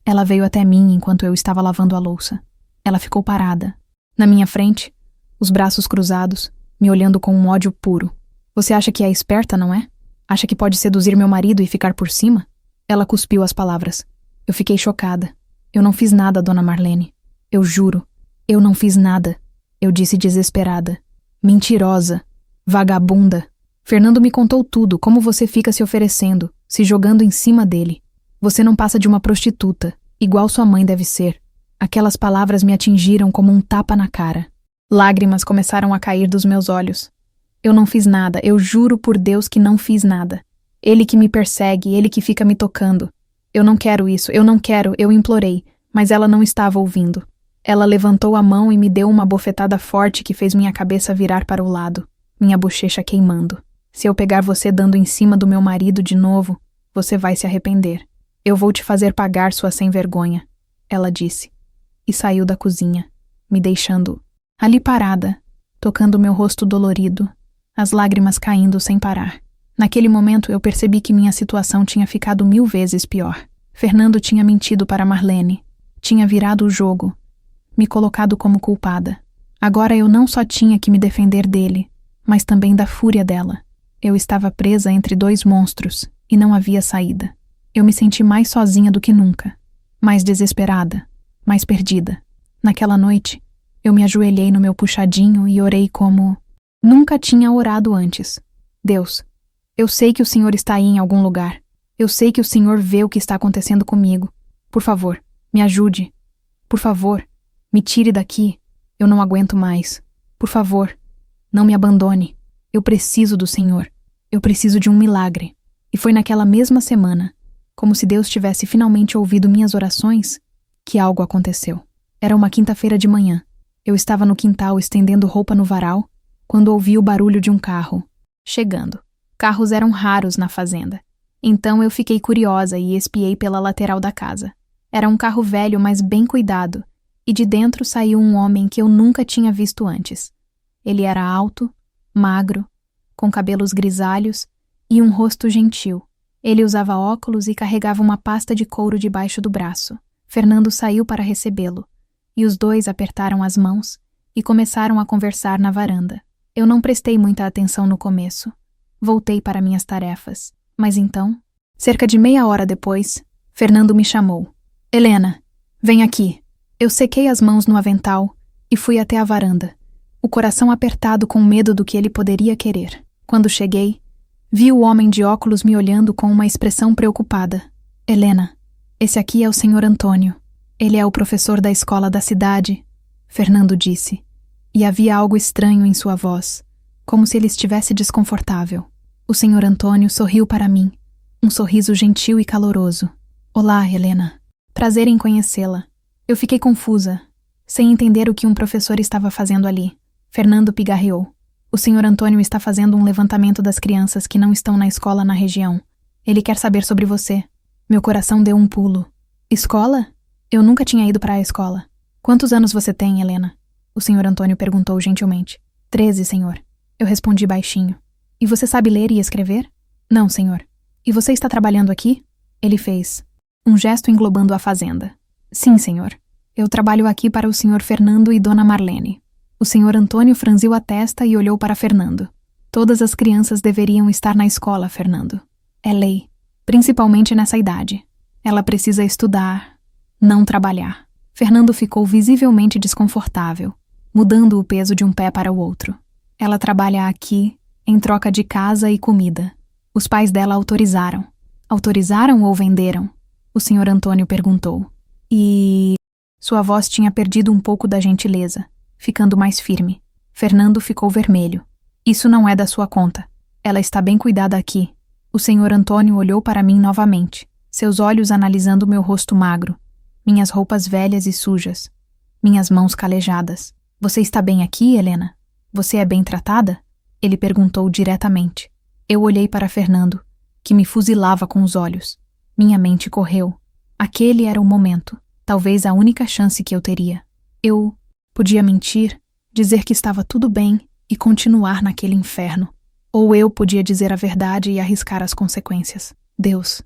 [SPEAKER 1] ela veio até mim enquanto eu estava lavando a louça. Ela ficou parada, na minha frente, os braços cruzados, me olhando com um ódio puro. Você acha que é esperta, não é? Acha que pode seduzir meu marido e ficar por cima? Ela cuspiu as palavras. Eu fiquei chocada. Eu não fiz nada, dona Marlene. Eu juro. Eu não fiz nada. Eu disse desesperada. Mentirosa. Vagabunda. Fernando me contou tudo, como você fica se oferecendo, se jogando em cima dele. Você não passa de uma prostituta, igual sua mãe deve ser. Aquelas palavras me atingiram como um tapa na cara. Lágrimas começaram a cair dos meus olhos. Eu não fiz nada, eu juro por Deus que não fiz nada. Ele que me persegue, ele que fica me tocando. Eu não quero isso, eu não quero, eu implorei, mas ela não estava ouvindo. Ela levantou a mão e me deu uma bofetada forte que fez minha cabeça virar para o lado, minha bochecha queimando. Se eu pegar você dando em cima do meu marido de novo, você vai se arrepender. Eu vou te fazer pagar sua sem-vergonha, ela disse. E saiu da cozinha, me deixando ali parada, tocando meu rosto dolorido, as lágrimas caindo sem parar. Naquele momento eu percebi que minha situação tinha ficado 1000 vezes pior. Fernando tinha mentido para Marlene, tinha virado o jogo, me colocado como culpada. Agora eu não só tinha que me defender dele, mas também da fúria dela. Eu estava presa entre 2 monstros e não havia saída. Eu me senti mais sozinha do que nunca, mais desesperada, mais perdida. Naquela noite, eu me ajoelhei no meu puxadinho e orei como nunca tinha orado antes. Deus, eu sei que o Senhor está aí em algum lugar. Eu sei que o Senhor vê o que está acontecendo comigo. Por favor, me ajude. Por favor, me tire daqui. Eu não aguento mais. Por favor, não me abandone. Eu preciso do Senhor. Eu preciso de um milagre. E foi naquela mesma semana, como se Deus tivesse finalmente ouvido minhas orações, que algo aconteceu. Era uma quinta-feira de manhã. Eu estava no quintal estendendo roupa no varal, quando ouvi o barulho de um carro chegando. Carros eram raros na fazenda. Então eu fiquei curiosa e espiei pela lateral da casa. Era um carro velho, mas bem cuidado, e de dentro saiu um homem que eu nunca tinha visto antes. Ele era alto, magro, com cabelos grisalhos e um rosto gentil. Ele usava óculos e carregava uma pasta de couro debaixo do braço. Fernando saiu para recebê-lo, e os dois apertaram as mãos e começaram a conversar na varanda. Eu não prestei muita atenção no começo. Voltei para minhas tarefas. Mas então, cerca de meia hora depois, Fernando me chamou. Helena, vem aqui. Eu sequei as mãos no avental e fui até a varanda, o coração apertado com medo do que ele poderia querer. Quando cheguei, vi o homem de óculos me olhando com uma expressão preocupada. Helena, esse aqui é o Sr. Antônio. Ele é o professor da escola da cidade, Fernando disse. E havia algo estranho em sua voz, como se ele estivesse desconfortável. O Sr. Antônio sorriu para mim, um sorriso gentil e caloroso. Olá, Helena. Prazer em conhecê-la. Eu fiquei confusa, sem entender o que um professor estava fazendo ali. Fernando pigarreou. O Sr. Antônio está fazendo um levantamento das crianças que não estão na escola na região. Ele quer saber sobre você. Meu coração deu um pulo. Escola? Eu nunca tinha ido para a escola. Quantos anos você tem, Helena? O Sr. Antônio perguntou gentilmente. 13, senhor. Eu respondi baixinho. E você sabe ler e escrever? Não, senhor. E você está trabalhando aqui? Ele fez um gesto englobando a fazenda. Sim, senhor. Eu trabalho aqui para o Sr. Fernando e Dona Marlene. O Sr. Antônio franziu a testa e olhou para Fernando. Todas as crianças deveriam estar na escola, Fernando. É lei, principalmente nessa idade. Ela precisa estudar, não trabalhar. Fernando ficou visivelmente desconfortável, mudando o peso de um pé para o outro. Ela trabalha aqui, em troca de casa e comida. Os pais dela autorizaram. Autorizaram ou venderam? O Sr. Antônio perguntou. E... Sua voz tinha perdido um pouco da gentileza, ficando mais firme. Fernando ficou vermelho. Isso não é da sua conta. Ela está bem cuidada aqui. O Sr. Antônio olhou para mim novamente, seus olhos analisando meu rosto magro, minhas roupas velhas e sujas, minhas mãos calejadas. Você está bem aqui, Helena? Você é bem tratada? Ele perguntou diretamente. Eu olhei para Fernando, que me fuzilava com os olhos. Minha mente correu. Aquele era o momento, talvez a única chance que eu teria. Eu podia mentir, dizer que estava tudo bem e continuar naquele inferno. Ou eu podia dizer a verdade e arriscar as consequências. Deus,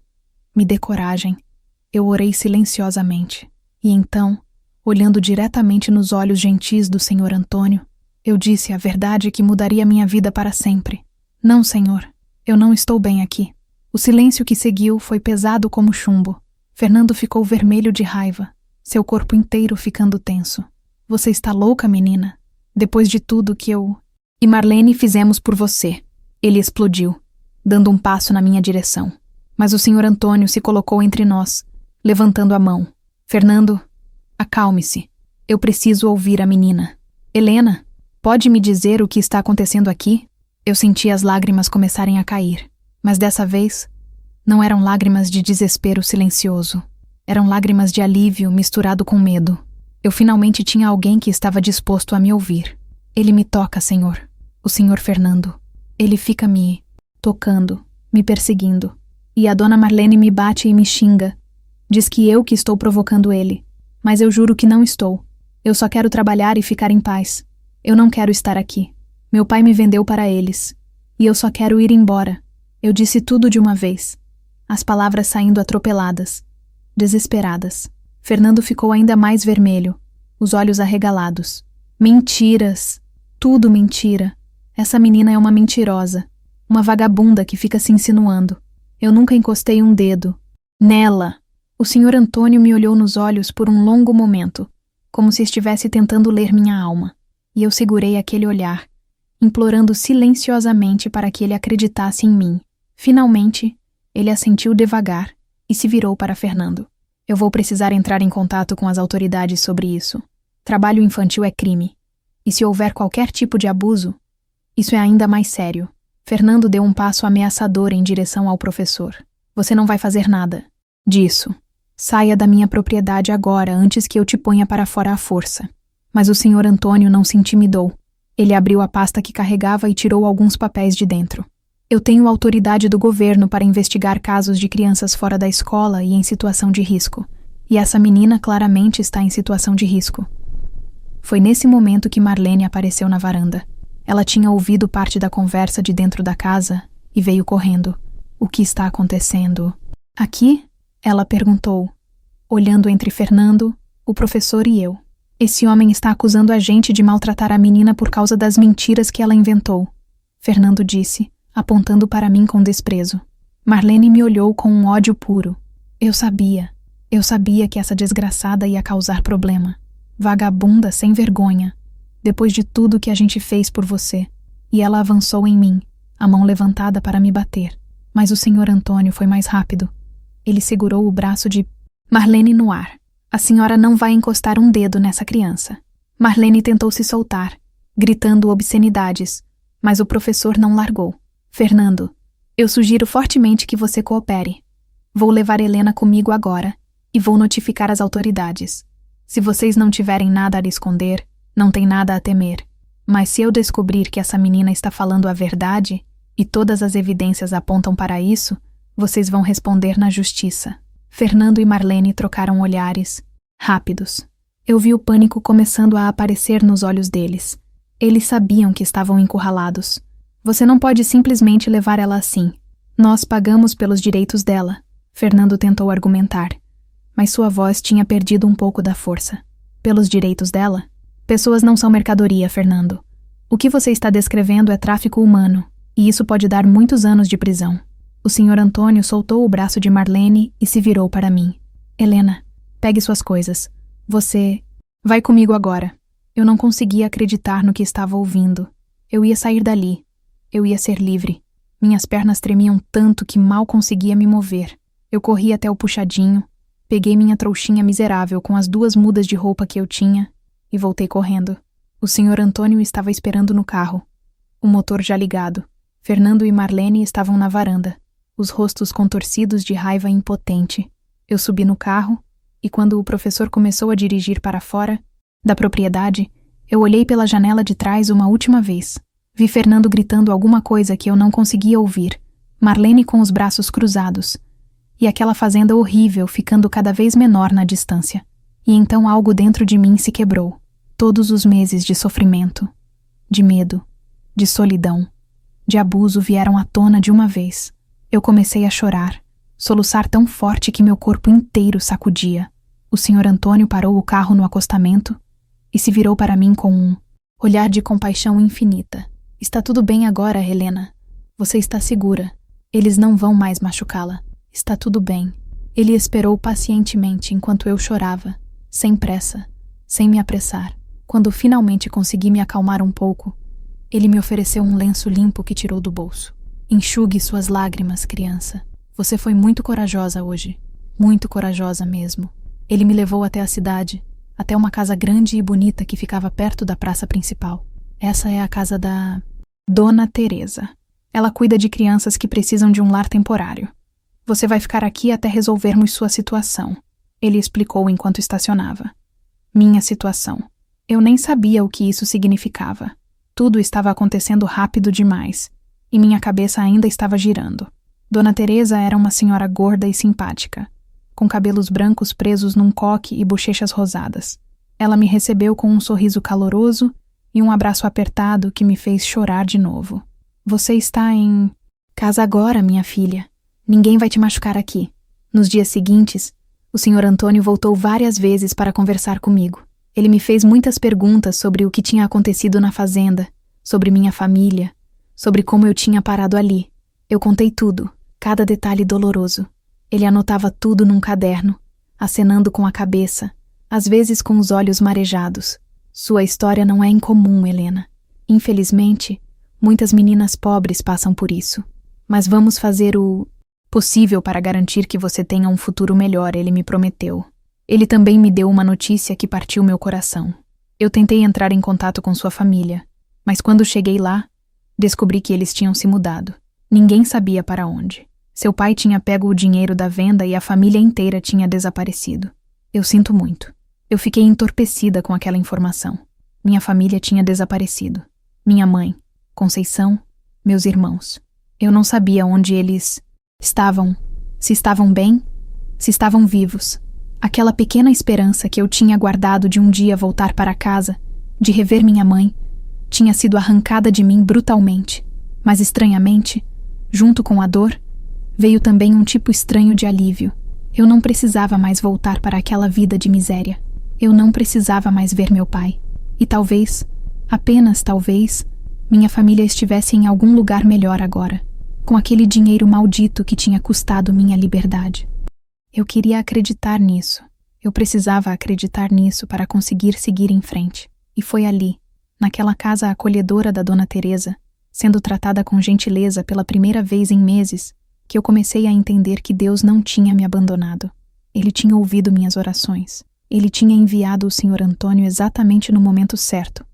[SPEAKER 1] me dê coragem. Eu orei silenciosamente. E então, olhando diretamente nos olhos gentis do Sr. Antônio, eu disse a verdade que mudaria minha vida para sempre. Não, senhor, eu não estou bem aqui. O silêncio que seguiu foi pesado como chumbo. Fernando ficou vermelho de raiva, seu corpo inteiro ficando tenso. Você está louca, menina? Depois de tudo que eu e Marlene fizemos por você. Ele explodiu, dando um passo na minha direção. Mas o Sr. Antônio se colocou entre nós, levantando a mão. Fernando, acalme-se. Eu preciso ouvir a menina. Helena, pode me dizer o que está acontecendo aqui? Eu senti as lágrimas começarem a cair, mas dessa vez não eram lágrimas de desespero silencioso. Eram lágrimas de alívio misturado com medo. Eu finalmente tinha alguém que estava disposto a me ouvir. Ele me toca, senhor. O Sr. Fernando. Ele fica me tocando, me perseguindo. E a Dona Marlene me bate e me xinga. Diz que eu que estou provocando ele. Mas eu juro que não estou. Eu só quero trabalhar e ficar em paz. Eu não quero estar aqui. Meu pai me vendeu para eles. E eu só quero ir embora. Eu disse tudo de uma vez. As palavras saindo atropeladas. Desesperadas. Fernando ficou ainda mais vermelho, os olhos arregalados. Mentiras! Tudo mentira. Essa menina é uma mentirosa. Uma vagabunda que fica se insinuando. Eu nunca encostei um dedo nela. O Sr. Antônio me olhou nos olhos por um longo momento, como se estivesse tentando ler minha alma. E eu segurei aquele olhar, implorando silenciosamente para que ele acreditasse em mim. Finalmente, ele assentiu devagar e se virou para Fernando. Eu vou precisar entrar em contato com as autoridades sobre isso. Trabalho infantil é crime. E se houver qualquer tipo de abuso, isso é ainda mais sério. Fernando deu um passo ameaçador em direção ao professor. Você não vai fazer nada disso. Saia da minha propriedade agora, antes que eu te ponha para fora à força. Mas o Sr. Antônio não se intimidou. Ele abriu a pasta que carregava e tirou alguns papéis de dentro. Eu tenho autoridade do governo para investigar casos de crianças fora da escola e em situação de risco. E essa menina claramente está em situação de risco. Foi nesse momento que Marlene apareceu na varanda. Ela tinha ouvido parte da conversa de dentro da casa e veio correndo. O que está acontecendo? Aqui? Ela perguntou, olhando entre Fernando, o professor e eu. Esse homem está acusando a gente de maltratar a menina por causa das mentiras que ela inventou. Fernando disse, apontando para mim com desprezo. Marlene me olhou com um ódio puro. Eu sabia que essa desgraçada ia causar problema. Vagabunda sem vergonha. Depois de tudo que a gente fez por você. E ela avançou em mim, a mão levantada para me bater. Mas o Sr. Antônio foi mais rápido. Ele segurou o braço de Marlene no ar. A senhora não vai encostar um dedo nessa criança. Marlene tentou se soltar, gritando obscenidades, mas o professor não largou. Fernando, eu sugiro fortemente que você coopere. Vou levar Helena comigo agora e vou notificar as autoridades. Se vocês não tiverem nada a esconder, não tem nada a temer. Mas se eu descobrir que essa menina está falando a verdade, e todas as evidências apontam para isso, vocês vão responder na justiça. Fernando e Marlene trocaram olhares, rápidos. Eu vi o pânico começando a aparecer nos olhos deles. Eles sabiam que estavam encurralados. Você não pode simplesmente levar ela assim. Nós pagamos pelos direitos dela, Fernando tentou argumentar. Mas sua voz tinha perdido um pouco da força. Pelos direitos dela? Pessoas não são mercadoria, Fernando. O que você está descrevendo é tráfico humano, e isso pode dar muitos anos de prisão. O Sr. Antônio soltou o braço de Marlene e se virou para mim. Helena, pegue suas coisas. Você... Vai comigo agora. Eu não conseguia acreditar no que estava ouvindo. Eu ia sair dali. Eu ia ser livre. Minhas pernas tremiam tanto que mal conseguia me mover. Eu corri até o puxadinho, peguei minha trouxinha miserável com as 2 mudas de roupa que eu tinha e voltei correndo. O Sr. Antônio estava esperando no carro. O motor já ligado. Fernando e Marlene estavam na varanda, os rostos contorcidos de raiva impotente. Eu subi no carro e quando o professor começou a dirigir para fora da propriedade, eu olhei pela janela de trás uma última vez. Vi Fernando gritando alguma coisa que eu não conseguia ouvir, Marlene com os braços cruzados, e aquela fazenda horrível ficando cada vez menor na distância. E então algo dentro de mim se quebrou. Todos os meses de sofrimento, de medo, de solidão, de abuso vieram à tona de uma vez. Eu comecei a chorar, soluçar tão forte que meu corpo inteiro sacudia. O Sr. Antônio parou o carro no acostamento e se virou para mim com um olhar de compaixão infinita. Está tudo bem agora, Helena. Você está segura. Eles não vão mais machucá-la. Está tudo bem. Ele esperou pacientemente enquanto eu chorava, sem pressa, sem me apressar. Quando finalmente consegui me acalmar um pouco, ele me ofereceu um lenço limpo que tirou do bolso. Enxugue suas lágrimas, criança. Você foi muito corajosa hoje. Muito corajosa mesmo. Ele me levou até a cidade, até uma casa grande e bonita que ficava perto da praça principal. Essa é a casa da Dona Teresa. Ela cuida de crianças que precisam de um lar temporário. Você vai ficar aqui até resolvermos sua situação, ele explicou enquanto estacionava. Minha situação. Eu nem sabia o que isso significava. Tudo estava acontecendo rápido demais, e minha cabeça ainda estava girando. Dona Teresa era uma senhora gorda e simpática, com cabelos brancos presos num coque e bochechas rosadas. Ela me recebeu com um sorriso caloroso e um abraço apertado que me fez chorar de novo. Você está em casa agora, minha filha. Ninguém vai te machucar aqui. Nos dias seguintes, o Sr. Antônio voltou várias vezes para conversar comigo. Ele me fez muitas perguntas sobre o que tinha acontecido na fazenda, sobre minha família, sobre como eu tinha parado ali. Eu contei tudo, cada detalhe doloroso. Ele anotava tudo num caderno, acenando com a cabeça, às vezes com os olhos marejados. Sua história não é incomum, Helena. Infelizmente, muitas meninas pobres passam por isso. Mas vamos fazer o possível para garantir que você tenha um futuro melhor, ele me prometeu. Ele também me deu uma notícia que partiu meu coração. Eu tentei entrar em contato com sua família, mas quando cheguei lá, descobri que eles tinham se mudado. Ninguém sabia para onde. Seu pai tinha pego o dinheiro da venda e a família inteira tinha desaparecido. Eu sinto muito. Eu fiquei entorpecida com aquela informação. Minha família tinha desaparecido. Minha mãe, Conceição, meus irmãos. Eu não sabia onde eles estavam, se estavam bem, se estavam vivos. Aquela pequena esperança que eu tinha guardado de um dia voltar para casa, de rever minha mãe, tinha sido arrancada de mim brutalmente. Mas estranhamente, junto com a dor, veio também um tipo estranho de alívio. Eu não precisava mais voltar para aquela vida de miséria. Eu não precisava mais ver meu pai. E talvez, apenas talvez, minha família estivesse em algum lugar melhor agora, com aquele dinheiro maldito que tinha custado minha liberdade. Eu queria acreditar nisso. Eu precisava acreditar nisso para conseguir seguir em frente. E foi ali, naquela casa acolhedora da Dona Teresa, sendo tratada com gentileza pela primeira vez em meses, que eu comecei a entender que Deus não tinha me abandonado. Ele tinha ouvido minhas orações. Ele tinha enviado o Sr. Antônio exatamente no momento certo,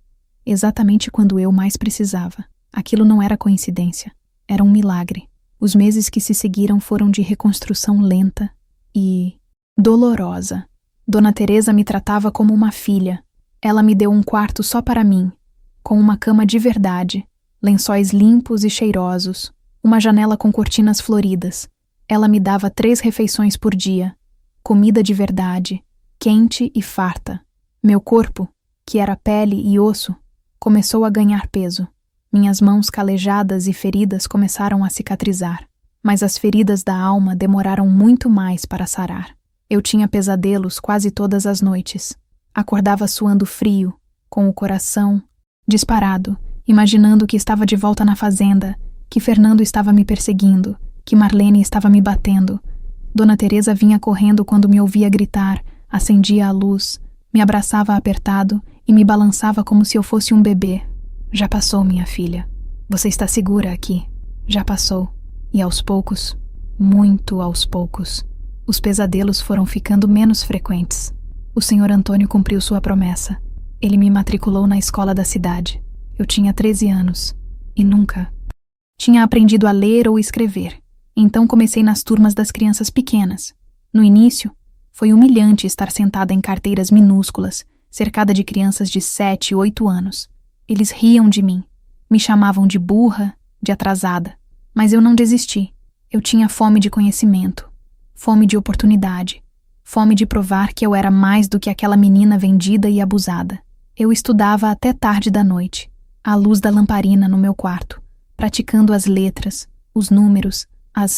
[SPEAKER 1] exatamente quando eu mais precisava. Aquilo não era coincidência, era um milagre. Os meses que se seguiram foram de reconstrução lenta e dolorosa. Dona Teresa me tratava como uma filha. Ela me deu um quarto só para mim, com uma cama de verdade, lençóis limpos e cheirosos, uma janela com cortinas floridas. Ela me dava 3 refeições por dia, comida de verdade, quente e farta. Meu corpo, que era pele e osso, começou a ganhar peso. Minhas mãos calejadas e feridas começaram a cicatrizar, mas as feridas da alma demoraram muito mais para sarar. Eu tinha pesadelos quase todas as noites. Acordava suando frio, com o coração disparado, imaginando que estava de volta na fazenda, que Fernando estava me perseguindo, que Marlene estava me batendo. Dona Teresa vinha correndo quando me ouvia gritar, acendia a luz, me abraçava apertado e me balançava como se eu fosse um bebê. Já passou, minha filha. Você está segura aqui. Já passou. E aos poucos, muito aos poucos, os pesadelos foram ficando menos frequentes. O Sr. Antônio cumpriu sua promessa. Ele me matriculou na escola da cidade. Eu tinha 13 anos e nunca tinha aprendido a ler ou escrever. Então comecei nas turmas das crianças pequenas. No início, foi humilhante estar sentada em carteiras minúsculas, cercada de crianças de 7 e 8 anos. Eles riam de mim, me chamavam de burra, de atrasada. Mas eu não desisti. Eu tinha fome de conhecimento, fome de oportunidade, fome de provar que eu era mais do que aquela menina vendida e abusada. Eu estudava até tarde da noite, à luz da lamparina no meu quarto, praticando as letras, os números, as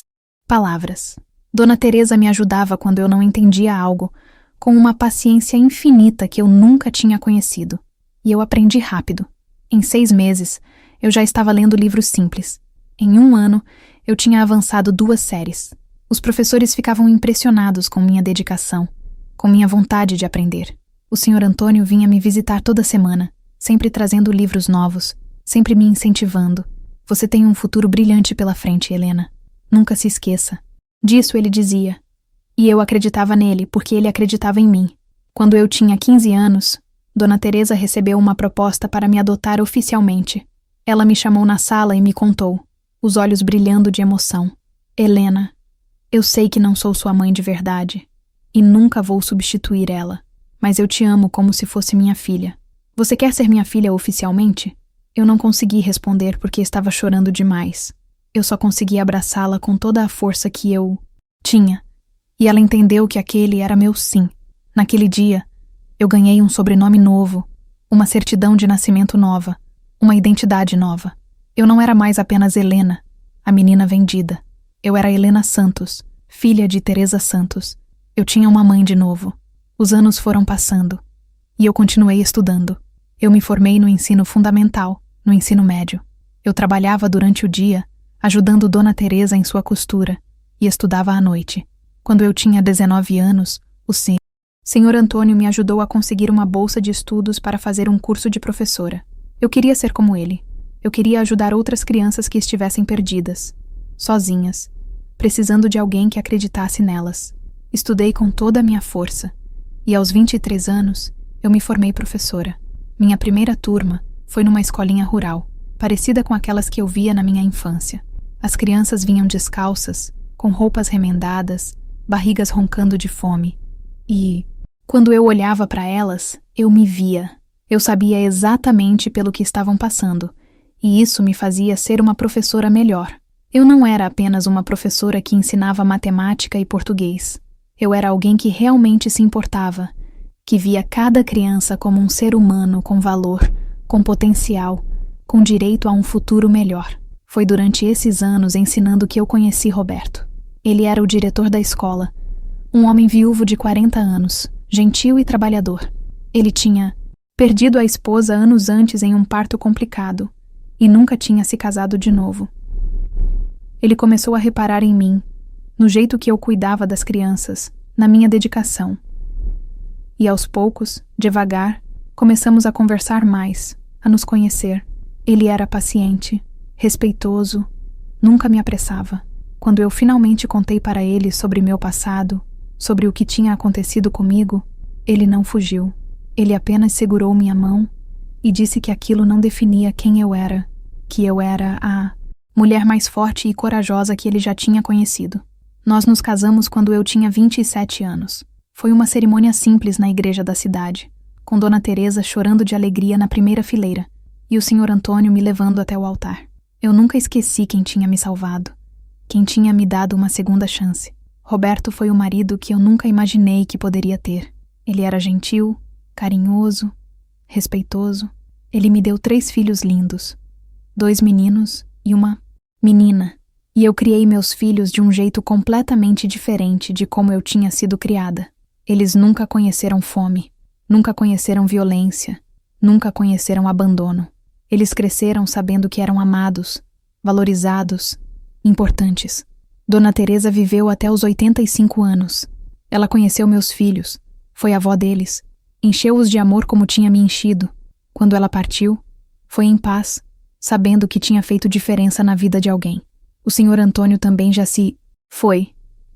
[SPEAKER 1] palavras. Dona Teresa me ajudava quando eu não entendia algo, com uma paciência infinita que eu nunca tinha conhecido. E eu aprendi rápido. Em 6 meses, eu já estava lendo livros simples. Em 1 ano, eu tinha avançado 2 séries. Os professores ficavam impressionados com minha dedicação, com minha vontade de aprender. O Sr. Antônio vinha me visitar toda semana, sempre trazendo livros novos, sempre me incentivando. Você tem um futuro brilhante pela frente, Helena. Nunca se esqueça. Disso ele dizia. E eu acreditava nele, porque ele acreditava em mim. Quando eu tinha 15 anos, Dona Teresa recebeu uma proposta para me adotar oficialmente. Ela me chamou na sala e me contou, os olhos brilhando de emoção. Helena, eu sei que não sou sua mãe de verdade, e nunca vou substituir ela, mas eu te amo como se fosse minha filha. Você quer ser minha filha oficialmente? Eu não consegui responder porque estava chorando demais. Eu só consegui abraçá-la com toda a força que eu tinha, e ela entendeu que aquele era meu sim. Naquele dia, eu ganhei um sobrenome novo, uma certidão de nascimento nova, uma identidade nova. Eu não era mais apenas Helena, a menina vendida. Eu era Helena Santos, filha de Teresa Santos. Eu tinha uma mãe de novo. Os anos foram passando, e eu continuei estudando. Eu me formei no ensino fundamental, no ensino médio. Eu trabalhava durante o dia, ajudando Dona Teresa em sua costura, e estudava à noite. Quando eu tinha 19 anos, o Sr. Antônio me ajudou a conseguir uma bolsa de estudos para fazer um curso de professora. Eu queria ser como ele. Eu queria ajudar outras crianças que estivessem perdidas, sozinhas, precisando de alguém que acreditasse nelas. Estudei com toda a minha força, e aos 23 anos, eu me formei professora. Minha primeira turma foi numa escolinha rural, parecida com aquelas que eu via na minha infância. As crianças vinham descalças, com roupas remendadas, barrigas roncando de fome. E, quando eu olhava para elas, eu me via. Eu sabia exatamente pelo que estavam passando, e isso me fazia ser uma professora melhor. Eu não era apenas uma professora que ensinava matemática e português. Eu era alguém que realmente se importava, que via cada criança como um ser humano com valor, com potencial, com direito a um futuro melhor. Foi durante esses anos ensinando que eu conheci Roberto. Ele era o diretor da escola, um homem viúvo de 40 anos, gentil e trabalhador. Ele tinha perdido a esposa anos antes em um parto complicado e nunca tinha se casado de novo. Ele começou a reparar em mim, no jeito que eu cuidava das crianças, na minha dedicação. E aos poucos, devagar, começamos a conversar mais, a nos conhecer. Ele era paciente, respeitoso, nunca me apressava. Quando eu finalmente contei para ele sobre meu passado, sobre o que tinha acontecido comigo, ele não fugiu. Ele apenas segurou minha mão e disse que aquilo não definia quem eu era, que eu era a mulher mais forte e corajosa que ele já tinha conhecido. Nós nos casamos quando eu tinha 27 anos. Foi uma cerimônia simples na igreja da cidade, com Dona Teresa chorando de alegria na primeira fileira e o Sr. Antônio me levando até o altar. Eu nunca esqueci quem tinha me salvado, quem tinha me dado uma segunda chance. Roberto foi o marido que eu nunca imaginei que poderia ter. Ele era gentil, carinhoso, respeitoso. Ele me deu 3 filhos lindos, 2 meninos e uma menina. E eu criei meus filhos de um jeito completamente diferente de como eu tinha sido criada. Eles nunca conheceram fome, Nunca conheceram violência, nunca conheceram abandono. Eles cresceram sabendo que eram amados, valorizados, importantes. Dona Teresa viveu até os 85 anos. Ela conheceu meus filhos, foi avó deles, encheu-os de amor como tinha me enchido. Quando ela partiu, foi em paz, sabendo que tinha feito diferença na vida de alguém. O Sr. Antônio também já se foi,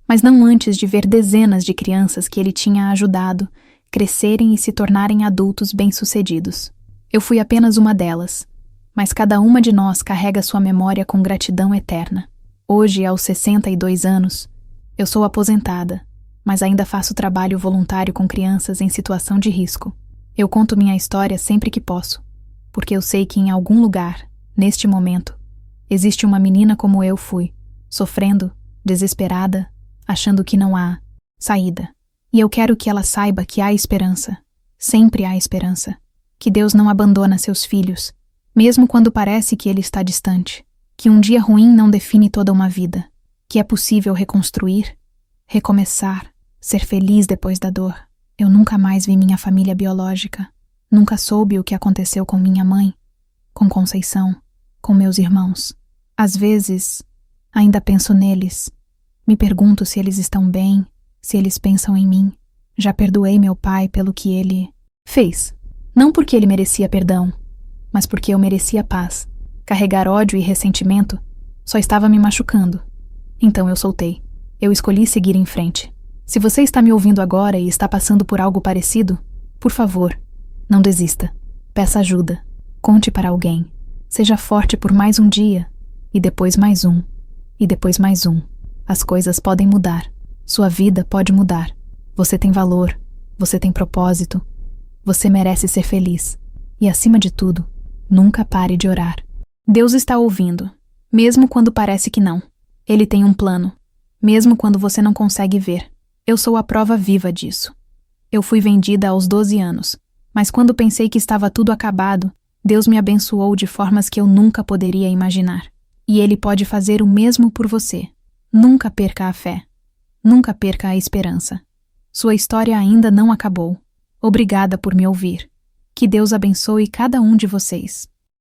[SPEAKER 1] mas não antes de ver dezenas de crianças que ele tinha ajudado crescerem e se tornarem adultos bem-sucedidos. Eu fui apenas uma delas, mas cada uma de nós carrega sua memória com gratidão eterna. Hoje, aos 62 anos, eu sou aposentada, mas ainda faço trabalho voluntário com crianças em situação de risco. Eu conto minha história sempre que posso, porque eu sei que em algum lugar, neste momento, existe uma menina como eu fui, sofrendo, desesperada, achando que não há saída. E eu quero que ela saiba que há esperança. Sempre há esperança. Que Deus não abandona seus filhos, mesmo quando parece que ele está distante. Que um dia ruim não define toda uma vida. Que é possível reconstruir, recomeçar, ser feliz depois da dor. Eu nunca mais vi minha família biológica. Nunca soube o que aconteceu com minha mãe, com Conceição, com meus irmãos. Às vezes, ainda penso neles. Me pergunto se eles estão bem, se eles pensam em mim. Já perdoei meu pai pelo que ele fez. Não porque ele merecia perdão, mas porque eu merecia paz. Carregar ódio e ressentimento só estava me machucando. Então eu soltei. Eu escolhi seguir em frente. Se você está me ouvindo agora e está passando por algo parecido, por favor, não desista. Peça ajuda. Conte para alguém. Seja forte por mais um dia, e depois mais um, e depois mais um. As coisas podem mudar. Sua vida pode mudar. Você tem valor. Você tem propósito. Você merece ser feliz. E acima de tudo, nunca pare de orar. Deus está ouvindo, mesmo quando parece que não. Ele tem um plano, mesmo quando você não consegue ver. Eu sou a prova viva disso. Eu fui vendida aos 12 anos, mas quando pensei que estava tudo acabado, Deus me abençoou de formas que eu nunca poderia imaginar. E Ele pode fazer o mesmo por você. Nunca perca a fé. Nunca perca a esperança. Sua história ainda não acabou. Obrigada por me ouvir. Que Deus abençoe cada um de vocês.